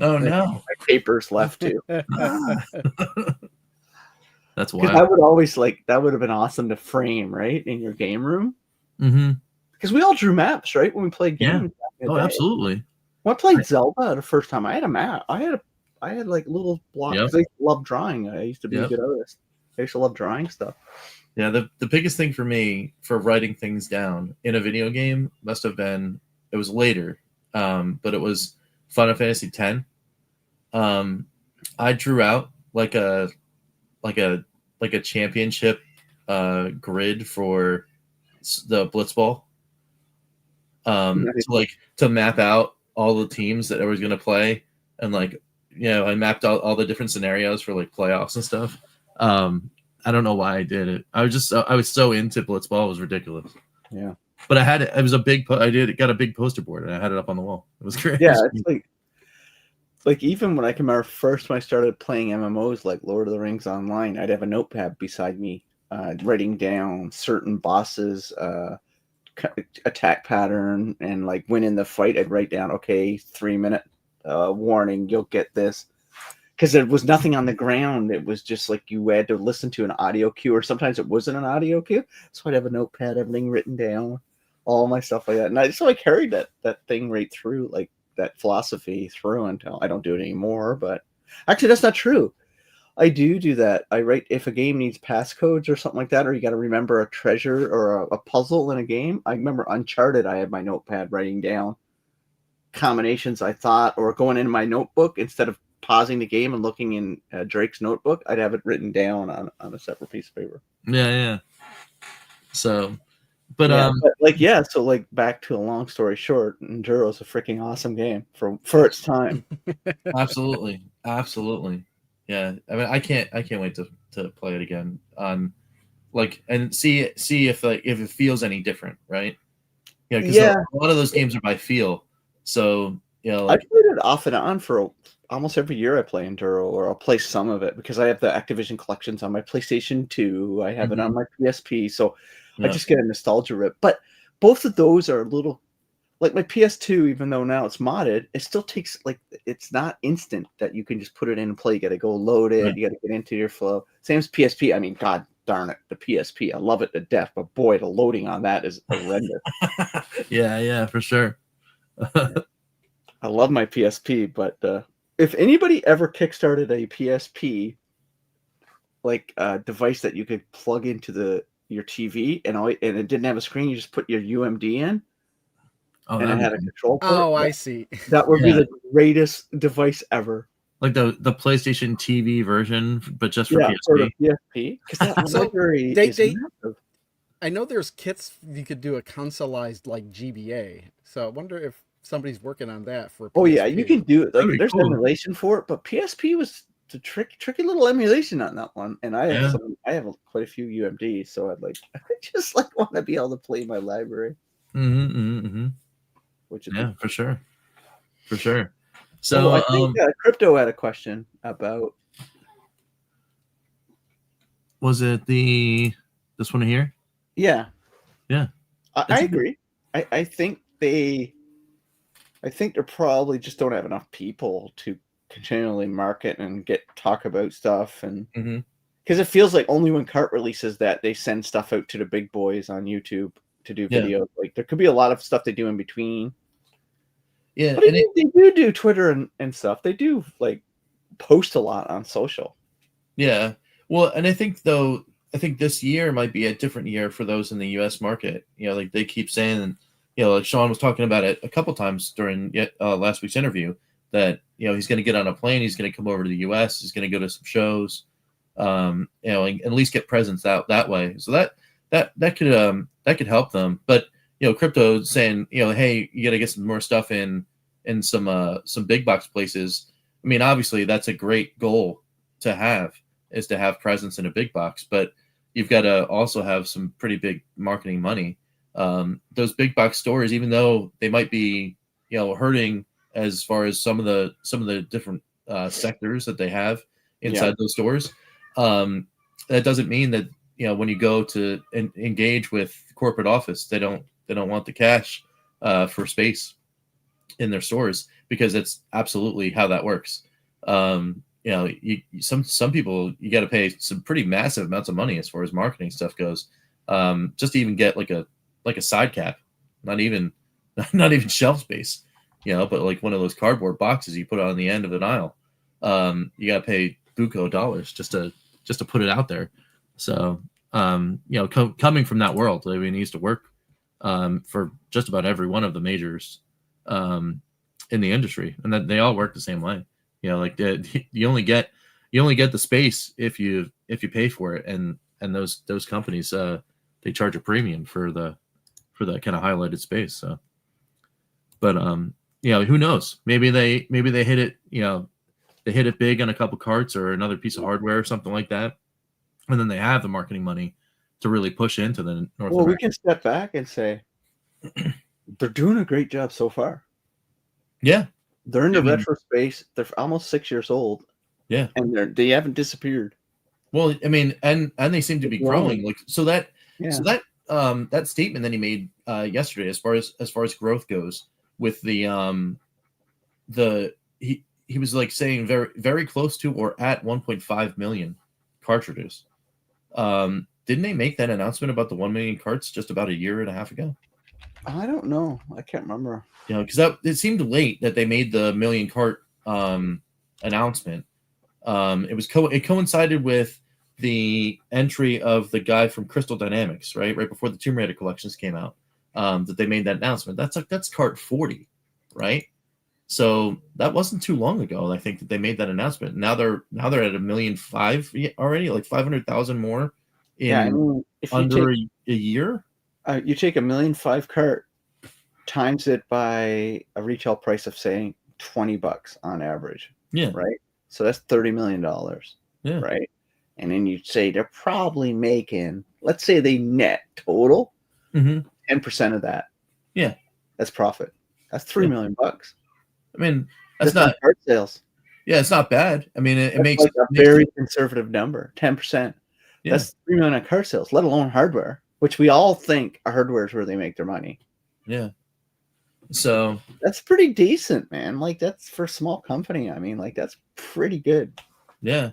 Oh And no. my papers left too. That's Because wild. I would always that would have been awesome to frame, right, in your game room. Mm-hmm. Because we all drew maps, right, when we played games. Yeah. Back in the Oh, day. absolutely. When I played Zelda the first time, I had a map. I had like little blocks. Yep. I used to love drawing. I used to be a Yep. good artist. I used to love drawing stuff. Yeah, the biggest thing for me for writing things down in a video game must have been, it was later, but it was Final Fantasy X. I drew out like a championship grid for the Blitzball, to map out all the teams that I was going to play, and I mapped out all the different scenarios for like playoffs and stuff. I don't know why I did it. I was so into Blitzball, it was ridiculous. Yeah, but I had it. It was a big. I got a big poster board and I had it up on the wall. It was great. yeah. It's like even when I can remember first when I started playing MMOs like Lord of the Rings Online, I'd have a notepad beside me, writing down certain bosses, attack pattern, and like when in the fight, I'd write down, okay, 3-minute warning, you'll get this. Because there was nothing on the ground. It was just like you had to listen to an audio cue, or sometimes it wasn't an audio cue. So I'd have a notepad, everything written down, all my stuff like that. And I carried that thing right through, like that philosophy through until I don't do it anymore. But actually, that's not true. I do that. I write if a game needs passcodes or something like that, or you got to remember a treasure or a puzzle in a game. I remember Uncharted. I had my notepad writing down combinations I thought, or going into my notebook instead of pausing the game and looking in Drake's notebook, I'd have it written down on a separate piece of paper. Yeah. So, so back to a long story short, Enduro's a freaking awesome game for its time. Absolutely. Yeah, I mean, I can't wait to play it again on and see if it feels any different, right? Yeah, because a lot of those games are by feel. So I played it off and on for almost every year. I play Enduro, or I'll play some of it because I have the Activision collections on my PlayStation 2. I have it on my PSP, so I just get a nostalgia rip. But both of those are a little like my PS2, even though now it's modded, it still takes it's not instant that you can just put it in and play. You got to go load it. Right. You got to get into your flow. Same as PSP. I mean, God darn it, the PSP. I love it to death, but boy, the loading on that is horrendous. Yeah, for sure. I love my PSP, but if anybody ever kickstarted a PSP, device that you could plug into your TV and it didn't have a screen, you just put your UMD in, and it had a control port. Oh, I see. That would be the greatest device ever. Like the PlayStation TV version, but just for PSP. For the PSP. Because that library is massive. I know there's kits you could do a consoleized GBA. So I wonder if somebody's working on that for PSP. Oh yeah, you can do it. There's emulation for it, but PSP was the tricky little emulation on that one. And I have quite a few UMDs, so I just want to be able to play my library. Which is for sure. So I think Crypto had a question about. Was it this one here? Yeah. I agree. I think they probably just don't have enough people to continually market and talk about stuff, and because it feels like only when Cart releases that they send stuff out to the big boys on YouTube to do videos. There could be a lot of stuff they do in between. Yeah, but they do Twitter and stuff. They do post a lot on social. Yeah, well, and I think this year might be a different year for those in the U.S. market. They keep saying, Sean was talking about it a couple times during last week's interview, that he's going to get on a plane, he's going to come over to the U.S., he's going to go to some shows, and at least get presence out that way. So that could help them. But crypto saying, hey, you got to get some more stuff in some big box places. I mean, obviously that's a great goal to have, is to have presence in a big box, but you've got to also have some pretty big marketing money. Those big box stores, even though they might be, hurting as far as some of the different sectors that they have inside those stores, that doesn't mean that, when you go to engage with corporate office, they don't want the cash for space in their stores, because it's absolutely how that works. Some people, you got to pay some pretty massive amounts of money as far as marketing stuff goes, just to even get like a side cap, not even shelf space, but like one of those cardboard boxes you put on the end of an aisle. You got to pay buco dollars just to put it out there. So, coming from that world, I mean, it needs to work for just about every one of the majors in the industry, and that they all work the same way. Like you only get the space if you pay for it, and those companies they charge a premium for that kind of highlighted space. So, but who knows? Maybe they hit it. They hit it big on a couple carts or another piece of hardware or something like that, and then they have the marketing money to really push into the North America. We can step back and say they're doing a great job so far. Yeah, they're in the retro space. They're almost 6 years old. Yeah, and they haven't disappeared. Well, I mean, and they seem to be growing. Like that statement that he made yesterday, as far as growth goes, with he was like saying very, very close to or at 1.5 million cartridges. Didn't they make that announcement about the 1 million carts just about a year and a half ago? I don't know. I can't remember. Because it seemed late that they made the million cart announcement. It coincided with the entry of the guy from Crystal Dynamics, right before the Tomb Raider collections came out. That they made that announcement. That's cart 40, right? So that wasn't too long ago, I think, that they made that announcement. Now they're at 1.5 million already, like 500,000 more in under a year. You take 1.5 million cart, times it by a retail price of, say, $20 on average. Yeah. Right. So that's $30 million. Yeah. Right. And then you say they're probably making, let's say they net total 10% of that. Yeah. That's profit. That's $3 million. I mean, that's not cart sales. Yeah, it's not bad. I mean, it makes like a very conservative number, 10%. Yeah. That's $3 million on cart sales, let alone hardware, which we all think hardware is where they make their money. Yeah. So that's pretty decent, man. Like, that's for a small company. I mean, like, that's pretty good. Yeah.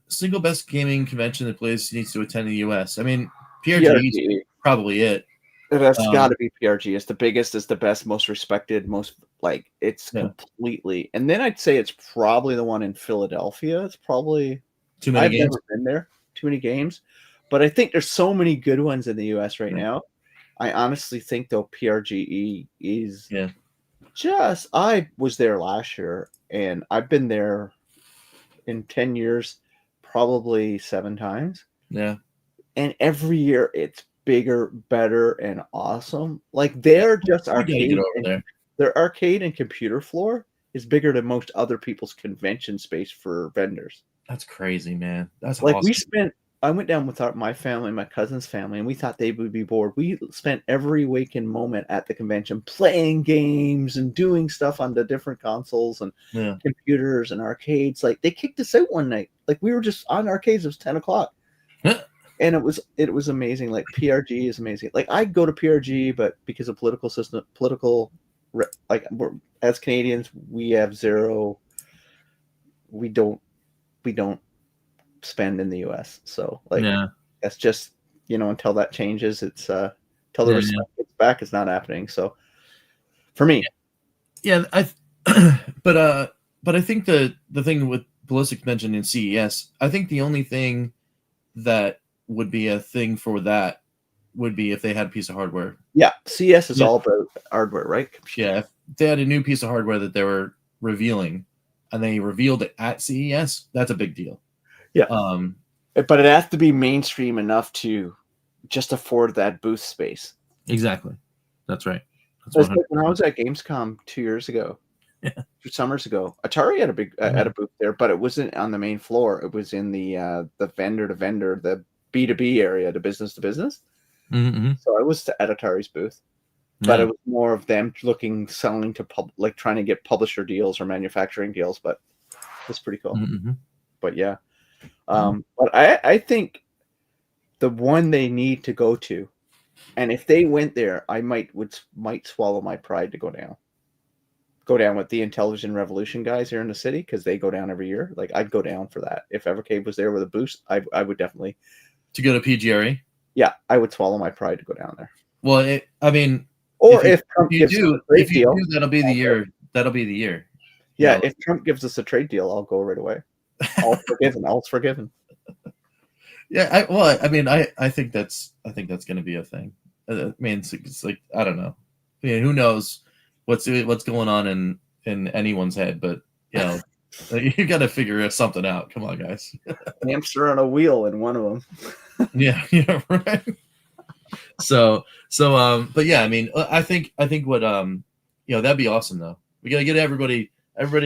Single best gaming convention that Blaze needs to attend in the US. I mean, PRG is probably it. That's got to be PRG. It's the biggest, it's the best, most respected, most, like, it's completely. And then I'd say it's probably the one in Philadelphia. It's probably too many games. I've never been there. Too many games. But I think there's so many good ones in the US right now. I honestly think, though, PRGE is just, I was there last year, and I've been there in 10 years, probably 7 times. Yeah. And every year it's bigger, better, and awesome. Like, they're just arcade. Their arcade and computer floor is bigger than most other people's convention space for vendors. That's crazy, man. That's like awesome. I went down with my family, my cousin's family, and we thought they would be bored. We spent every waking moment at the convention playing games and doing stuff on the different consoles and computers and arcades. Like, they kicked us out one night. Like, we were just on arcades. It was 10 o'clock. And it was amazing. Like, PRG is amazing. Like, I'd go to PRG, but because of like, as Canadians, we have zero. We don't spend in the US. So, like, that's just, until that changes, it's until the respect gets back, it's not happening. So, for me, but I think the thing with Ballistic mentioned in CES, I think the only thing that would be a thing for that would be if they had a piece of hardware. Yeah, CES is all about hardware, right? Yeah, if they had a new piece of hardware that they were revealing, and they revealed it at CES, that's a big deal. Yeah, but it has to be mainstream enough to just afford that booth space. Exactly. That's right. That's like when I was at Gamescom 2 years ago, 2 summers ago. Atari had a big had a booth there, but it wasn't on the main floor. It was in the vendor to vendor, the B2B area, the business to business. Mm-hmm. So I was at Atari's booth, but it was more of them selling to like trying to get publisher deals or manufacturing deals. But it's pretty cool. Mm-hmm. But yeah, but I think the one they need to go to, and if they went there, I might swallow my pride to go down with the Intellivision Revolution guys here in the city, because they go down every year. Like, I'd go down for that. If Evercade was there with a boost, I would definitely. To go to PGRE? Yeah, I would swallow my pride to go down there. Well, I mean, or if Trump gives us a trade deal, that'll be the year. That'll be the year. Yeah, if Trump gives us a trade deal, I'll go right away. All's forgiven. All's forgiven. Yeah, I think that's going to be a thing. I mean, it's like, I don't know. I mean, who knows what's going on in anyone's head, but you got to figure something out. Come on, guys. Hamster on a wheel in one of them. Yeah, right. So, but yeah, I mean, I think what that'd be awesome though. We got to get everybody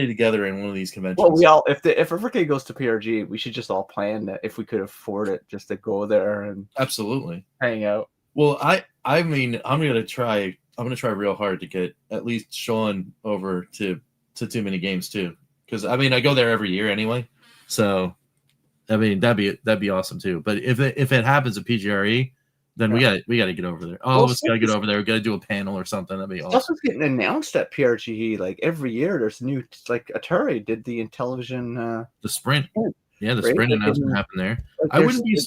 together in one of these conventions. Well, if Evercade goes to PRG, we should just all plan that if we could afford it, just to go there and absolutely hang out. Well, I mean, I'm gonna try real hard to get at least Sean over to Too Many Games too, because I mean, I go there every year anyway. So, I mean, that'd be awesome too. But if it happens at PGRE, then we got to get over there. All of us got to get over there. We got to do a panel or something. That'd be awesome. Stuff is getting announced at PRGE like every year. There's new, like Atari did the Intellivision. The Sprint. Yeah, the Sprint announcement happened there. Like, I wouldn't be.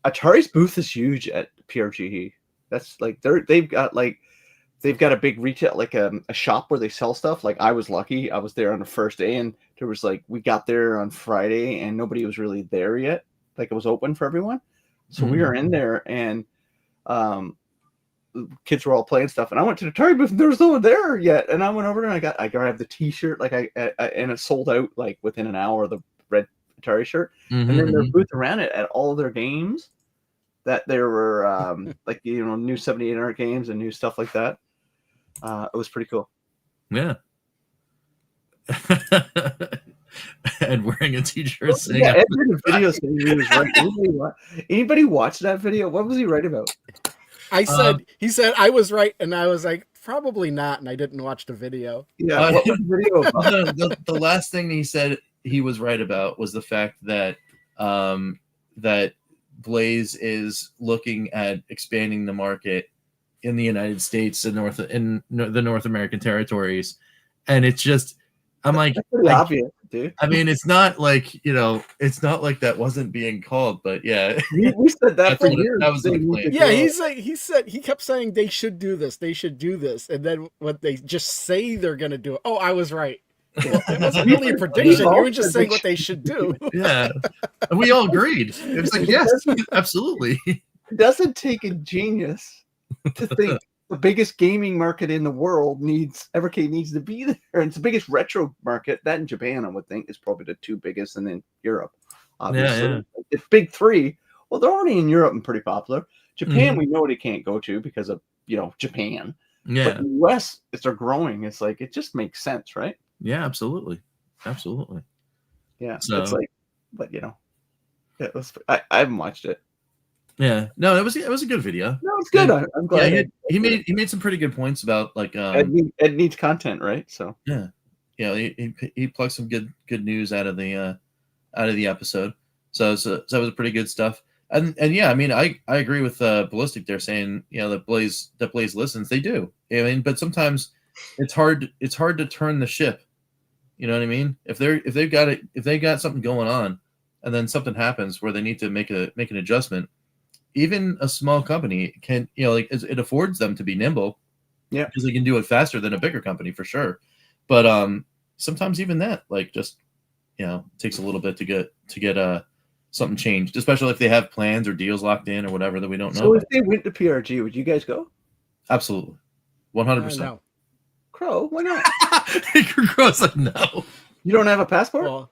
Atari's booth is huge at PRGE. That's like they've got a big retail, like a shop where they sell stuff. Like, I was lucky. I was there on the first day, and there was we got there on Friday and nobody was really there yet. Like, it was open for everyone. So we were in there, and kids were all playing stuff, and I went to the Atari booth and there was no one there yet. And I went over and I grabbed the T-shirt, and it sold out like within an hour, the red Atari shirt. And then their booth around it at all of their games, that there were new 7800 games and new stuff like that. It was pretty cool. Yeah. And wearing a T-shirt saying, Ed did a video saying he was right. Anybody watch that video? What was he right about? He said I was right, and I was like, probably not, and I didn't watch the video. Yeah, what was the video about? The last thing he said he was right about was the fact that that Blaze is looking at expanding the market in the United States and the North American territories, and it's just, I'm like, that's pretty obvious, dude. I mean, it's not like it's not like that wasn't being called, but yeah, we said that for years. That was the plan. Yeah, he kept saying they should do this, and then when they just say they're gonna do it, I was right. Well, it wasn't really a prediction. You were just saying what they should do. Yeah, and we all agreed. It was like, yes, absolutely. It doesn't take a genius to think the biggest gaming market in the world Evercade needs to be there, and it's the biggest retro market. That in Japan, I would think, is probably the two biggest, and then Europe, obviously. Yeah. It's big three. Well, they're already in Europe and pretty popular. Japan, we know they can't go to because of Japan. Yeah, but the US, they're growing. It's like, it just makes sense, right? Yeah, absolutely. Yeah, so it's like, but it was. I haven't watched it. Yeah, no, it was a good video. No, it's good. I'm glad. Yeah, he made some pretty good points about like Ed needs content, right? So yeah, he plucked some good news out of the episode. So that was pretty good stuff. And yeah, I mean, I agree with Ballistic there saying that Blaze listens. They do. I mean, but sometimes it's hard to turn the ship. You know what I mean? If they've got something going on, and then something happens where they need to make an adjustment. Even a small company can, it affords them to be nimble, because they can do it faster than a bigger company for sure. But sometimes even that, just takes a little bit to get something changed, especially if they have plans or deals locked in or whatever that we don't know. So if they went to PRG, would you guys go? Absolutely, 100%. Crow, why not? Crow's like, no. You don't have a passport? Well,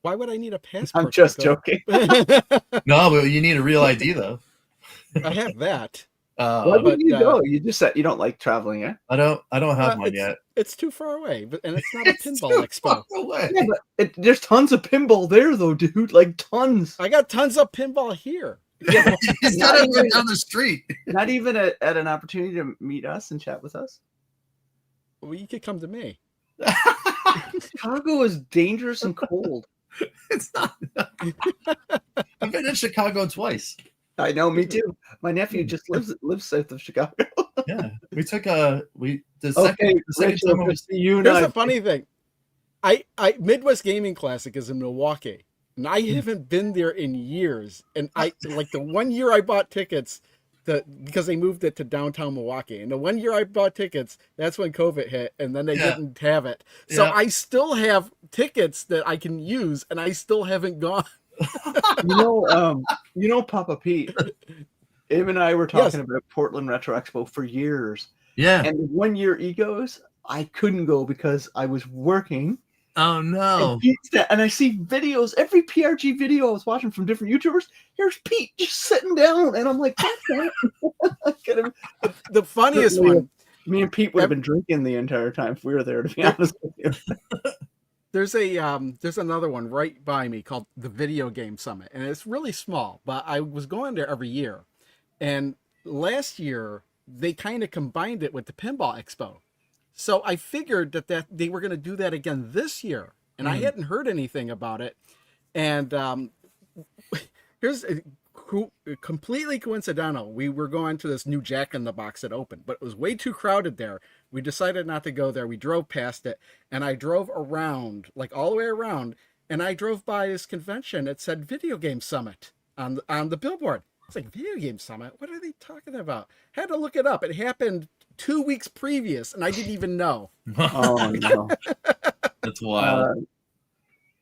why would I need a passport? I'm just joking. No, but you need a real ID though. I have that. Why but, would you go? You just said you don't like traveling, eh? I don't have mine yet. It's too far away, and it's not a It's pinball too expo. far away. Yeah, but there's tons of pinball there, though, dude. Like tons. I got tons of pinball here. Yeah, but He's not gotta even, go down the street. not even at an opportunity to meet us and chat with us. Well, you could come to me. Chicago is dangerous and cold. It's not. I've been in Chicago twice. I know, me too. My nephew just lives south of Chicago. Yeah, we took the second Rachel, time I was. you Here's the funny thing. I Midwest Gaming Classic is in Milwaukee, and I haven't been there in years. And I like the 1 year I bought tickets because they moved it to downtown Milwaukee. And the 1 year I bought tickets, that's when COVID hit, and then they didn't have it. So I still have tickets that I can use, and I still haven't gone. You know, Papa Pete. Him and I were talking about Portland Retro Expo for years. Yeah. And 1 year he goes, I couldn't go because I was working. Oh no. And I see videos, every PRG video I was watching from different YouTubers, here's Pete just sitting down. And I'm like, The funniest one. Me and Pete would have been drinking the entire time if we were there, to be honest with you. There's another one right by me called the Video Game Summit, and it's really small, but I was going there every year. And last year they kind of combined it with the Pinball Expo. So I figured that they were going to do that again this year, and I hadn't heard anything about it. And here's completely coincidental. We were going to this new Jack in the Box that opened, but it was way too crowded there. We decided not to go there. We drove past it, and I drove around, like all the way around, and I drove by this convention. It said Video Game Summit on the billboard. It's like, Video Game Summit? What are they talking about? Had to look it up. It happened 2 weeks previous, and I didn't even know. Oh, no. That's wild.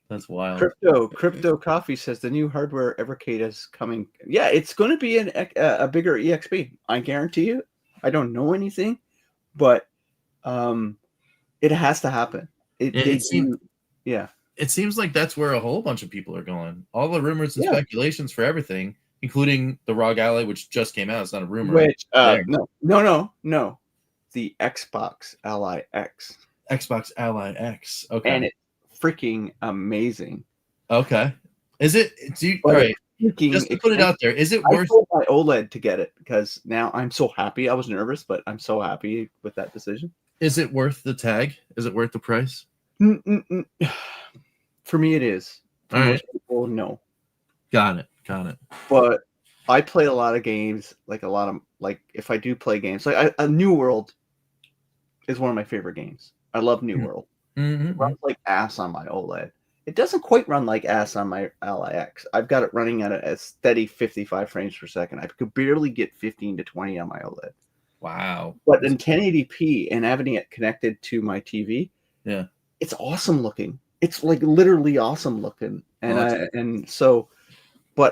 That's wild. Crypto Coffee says the new hardware Evercade is coming. Yeah, it's going to be a bigger EXP. I guarantee you. I don't know anything, but it has to happen. It seems like that's where a whole bunch of people are going. All the rumors and speculations for everything, including the ROG Ally, which just came out. It's not a rumor. Which no. The Xbox Ally X. Xbox Ally X. Okay. And it's freaking amazing. Okay. Is it? All right. Just to put it out there, is it worth? I sold my OLED to get it because now I'm so happy. I was nervous, but I'm so happy with that decision. Is it worth the tag? Is it worth the price? For me, it is. For All most right. people, no. Got it. But I play a lot of games. If I do play games, like a New World is one of my favorite games. I love New World. Mm-hmm. It runs like ass on my OLED. It doesn't quite run like ass on my Ally X. I've got it running at a steady 55 frames per second. I could barely get 15 to 20 on my OLED. Wow. But in 1080p and having it connected to my TV, it's awesome looking. It's like literally awesome looking. But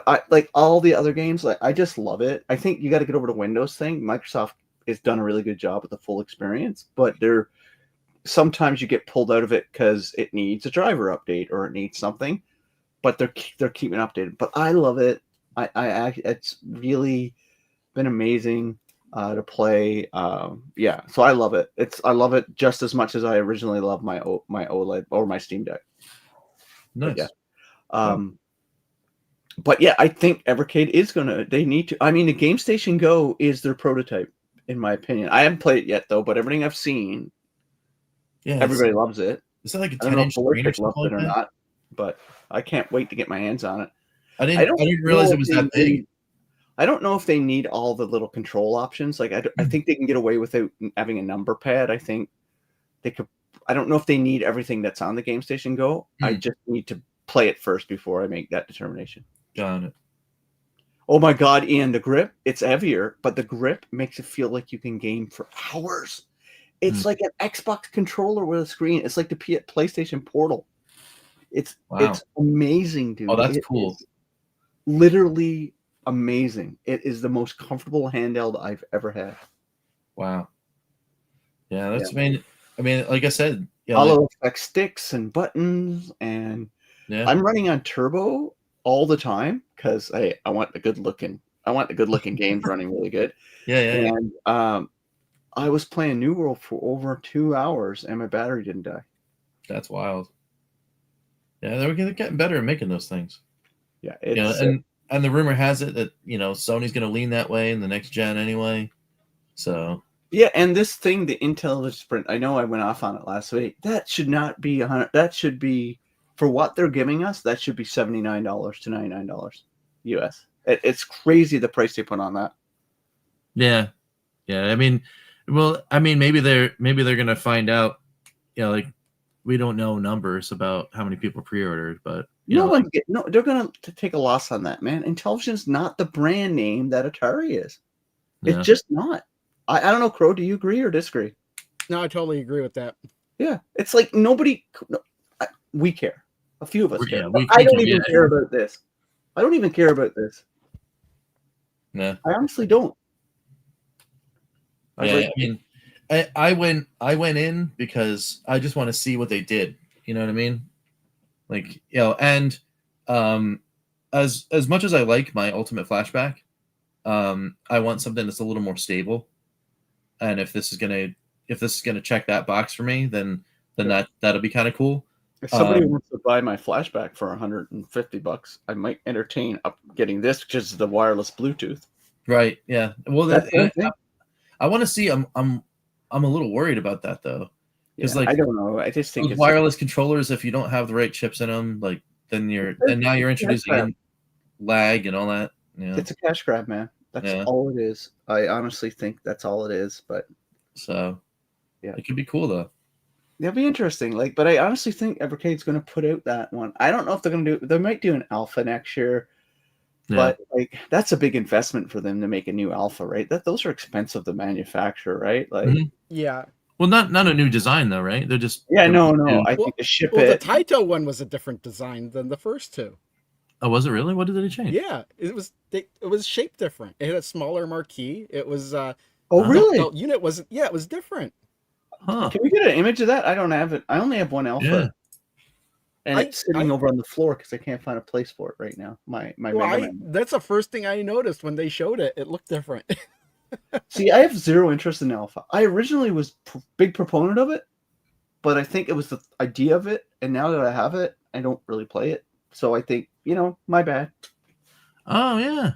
I like all the other games. Like I just love it. I think you got to get over the Windows thing. Microsoft has done a really good job with the full experience, but sometimes you get pulled out of it because it needs a driver update or it needs something. But they're keeping updated. But I love it. It's really been amazing to play. So I love it. I love it just as much as I originally loved my OLED or my Steam Deck. Nice. But yeah, I think Evercade they need to. I mean, the Game Station Go is their prototype, in my opinion. I haven't played it yet, though, but everything I've seen, everybody loves it. Is that like a I don't know 10-inch if screen or Ballistic loves something it like or that? not, but I can't wait to get my hands on it. I didn't realize it was that big. I don't know if they need all the little control options. Like I think they can get away without having a number pad. I think they could. I don't know if they need everything that's on the Game Station Go. I just need to play it first before I make that determination. Got it. Oh my God, Ian, the grip, it's heavier, but the grip makes it feel like you can game for hours. It's like an Xbox controller with a screen. It's like the PlayStation Portal. It's amazing, dude. Oh, that's cool. Literally amazing. It is the most comfortable handheld I've ever had. Wow. Yeah, that's I mean, like I said, all effect sticks and buttons, and I'm running on turbo all the time because I want a good looking I want the good looking games running really good. Yeah. And I was playing New World for over 2 hours, and my battery didn't die. That's wild. Yeah, they're getting better at making those things. Yeah, and the rumor has it that Sony's going to lean that way in the next gen anyway. So yeah, and this thing, the Intel Sprint, I know I went off on it last week. That should not be 100. That should be, for what they're giving us, that should be $79 to $99 US. It's crazy the price they put on that. Yeah. I mean, maybe they're going to find out. Like, we don't know numbers about how many people pre-ordered, but they're going to take a loss on that, man. Intellivision's not the brand name that Atari is. Yeah. It's just not. I don't know, Crow. Do you agree or disagree? No, I totally agree with that. Yeah, it's like we care. A few of us care. Yeah, I don't even care about this. I don't even care about this. Yeah, I honestly don't. I mean, I went in because I just want to see what they did. You know what I mean? Like, and as much as I like my Ultimate Flashback, I want something that's a little more stable. And if this is gonna check that box for me, then that'll be kind of cool. If somebody wants to buy my Flashback for $150, I might entertain getting this because of the wireless Bluetooth. Right. Yeah. Well, I want to see. I'm a little worried about that though, because I don't know. I just think wireless controllers. If you don't have the right chips in them, like then now you're introducing in lag and all that. Yeah. It's a cash grab, man. That's all it is. I honestly think that's all it is. But so, yeah, it could be cool though. It'll be interesting. But I honestly think Evercade's going to put out that one. I don't know if they're going to do. They might do an alpha next year. Yeah. But that's a big investment for them to make a new alpha, right? Those are expensive to manufacture, right? Yeah. Well, not a new design though, right? They're just no. I think to ship it. The Taito one was a different design than the first two. Oh, was it really? What did they change? Yeah, it was shaped different. It had a smaller marquee. It was really? The unit wasn't. Yeah, it was different. Huh. Can we get an image of that? I don't have it. I only have one alpha. Yeah. And it's sitting over on the floor because I can't find a place for it right now. That's the first thing I noticed when they showed it. It looked different. See, I have zero interest in alpha. I originally was big proponent of it, but I think it was the idea of it. And now that I have it, I don't really play it. So I think, my bad. Oh yeah,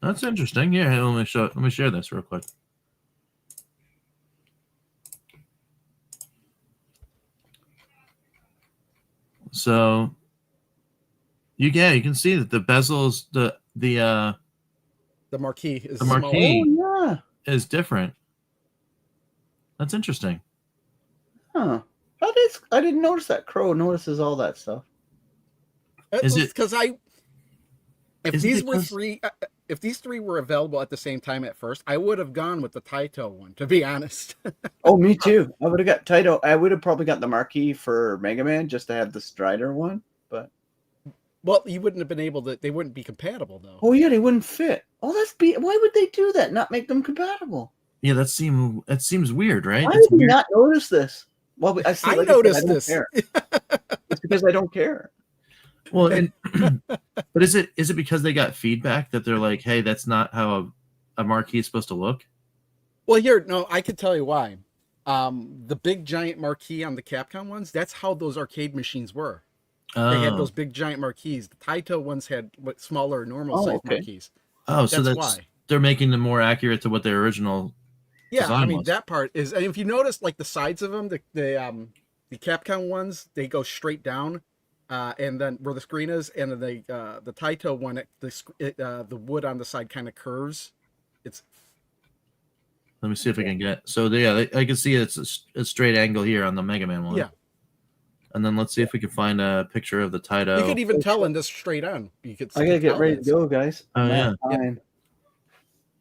that's interesting. Yeah, let me share this real quick. So, you can see that the bezels, the marquee is is different. That's interesting. Huh? I didn't notice that. Crow notices all that stuff. Is it because if these three were available at the same time at first, I would have gone with the Taito one, to be honest. Oh, me too. I would have got Taito. I would have probably got the marquee for Mega Man just to have the Strider one, but you wouldn't have been able to. They wouldn't be compatible though. Oh yeah, they wouldn't fit. Oh, why would they do that? Not make them compatible? Yeah, that seems weird, right? Why did you not notice this? Well, I noticed this. It's because I don't care. Well, but is it because they got feedback that they're like, hey, that's not how a marquee is supposed to look? Well, I could tell you why. The big giant marquee on the Capcom ones, that's how those arcade machines were. Oh. They had those big giant marquees. The Taito ones had smaller, normal size marquees. Oh, so that's why they're making them more accurate to what their original. Yeah, I mean that part is. And if you notice, like the sides of them, the Capcom ones, they go straight down. And then where the screen is, and then the Taito one, the wood on the side kind of curves. Let me see if I can get. So I can see it's a straight angle here on the Mega Man one. Yeah. And then let's see if we can find a picture of the Taito. You could even tell in this straight on. I gotta get ready to go, guys. Oh yeah.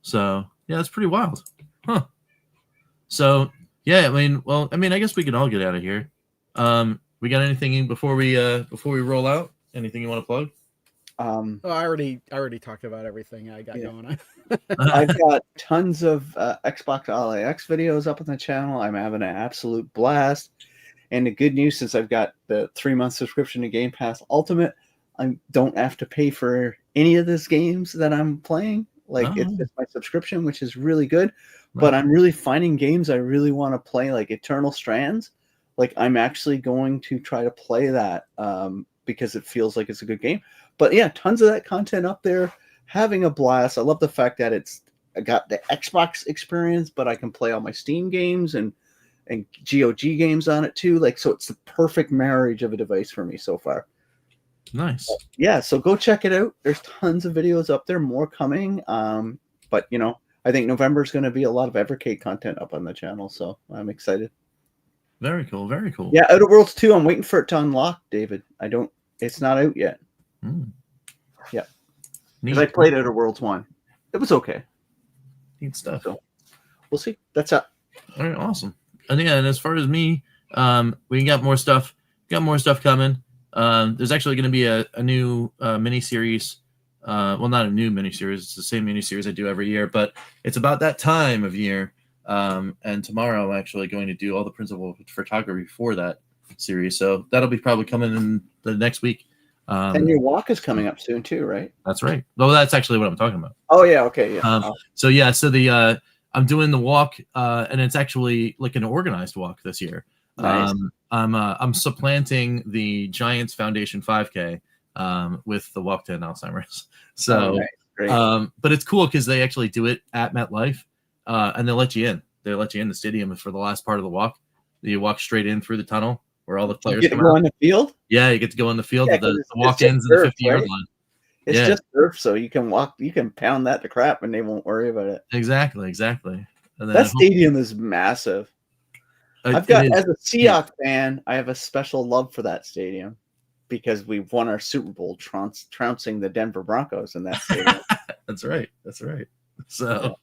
So that's pretty wild, huh? So I guess we can all get out of here. We got anything before we roll out? Anything you want to plug? I already talked about everything I got going on. I've got tons of Xbox LAX videos up on the channel. I'm having an absolute blast. And the good news, since I've got the 3-month subscription to Game Pass Ultimate, I don't have to pay for any of these games that I'm playing. Like it's Oh. just my subscription, which is really good. Right. But I'm really finding games I really want to play, like Eternal Strands. Like I'm actually going to try to play that because it feels like it's a good game. But yeah, tons of that content up there. Having a blast. I love the fact that I got the Xbox experience, but I can play all my Steam games and GOG games on it too. Like, so it's the perfect marriage of a device for me so far. Nice. Yeah, so go check it out. There's tons of videos up there, more coming. But you know, I think November is going to be a lot of Evercade content up on the channel, so I'm excited. Very cool. Very cool. Yeah, Outer Worlds 2, I'm waiting for it to unlock, David. It's not out yet. Yeah. Because I played Outer Worlds 1. It was okay. Neat stuff. So we'll see. That's up. All right, awesome. And yeah, and as far as me, we got more stuff. Got more stuff coming. There's actually going to be a new mini series. Well, not a new mini series. It's the same mini series I do every year, but it's about that time of year. And tomorrow I'm actually going to do all the principal photography for that series. So that'll be probably coming in the next week. And your walk is coming up soon too, right? That's right. Well, that's actually what I'm talking about. Oh yeah, okay, yeah. So yeah, so the I'm doing the walk, and it's actually like an organized walk this year. Nice. I'm supplanting the Giants Foundation 5K with the walk to end Alzheimer's. So, nice. Great. But it's cool because they actually do it at MetLife, and they'll let you in. They let you in the stadium for the last part of the walk. You walk straight in through the tunnel where all the players you get to come go out. on the field. Yeah, you get to go on the field. Yeah, The walk-ins and the 50-yard line. It's just turf, so you can walk. You can pound that to crap, and they won't worry about it. Exactly. And then that stadium is massive. I've got, as a Seahawks fan, I have a special love for that stadium because we've won our Super Bowl trouncing the Denver Broncos in that stadium. That's right. So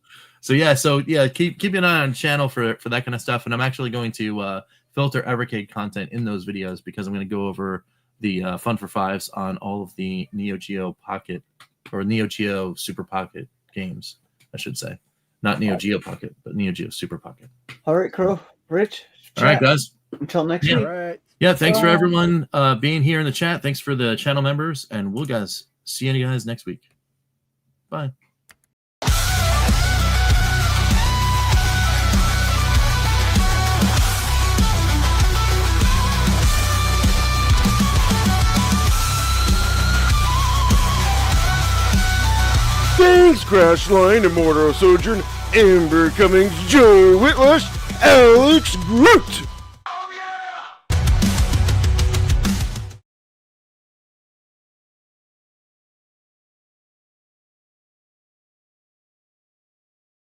yeah, keep an eye on the channel for that kind of stuff. And I'm actually going to filter Evercade content in those videos because I'm going to go over the Fun for Fives on all of the Neo Geo Pocket or Neo Geo Super Pocket games, I should say. Not Neo Geo Pocket, but Neo Geo Super Pocket. All right, Crow. Rich. All right, guys. Until next week. All right. Yeah, thanks for everyone being here in the chat. Thanks for the channel members, and we'll guys see you guys next week. Bye. Thanks, Crashline, Immortal Sojourn, Amber Cummings, Joe Whitlash, Alex Groot.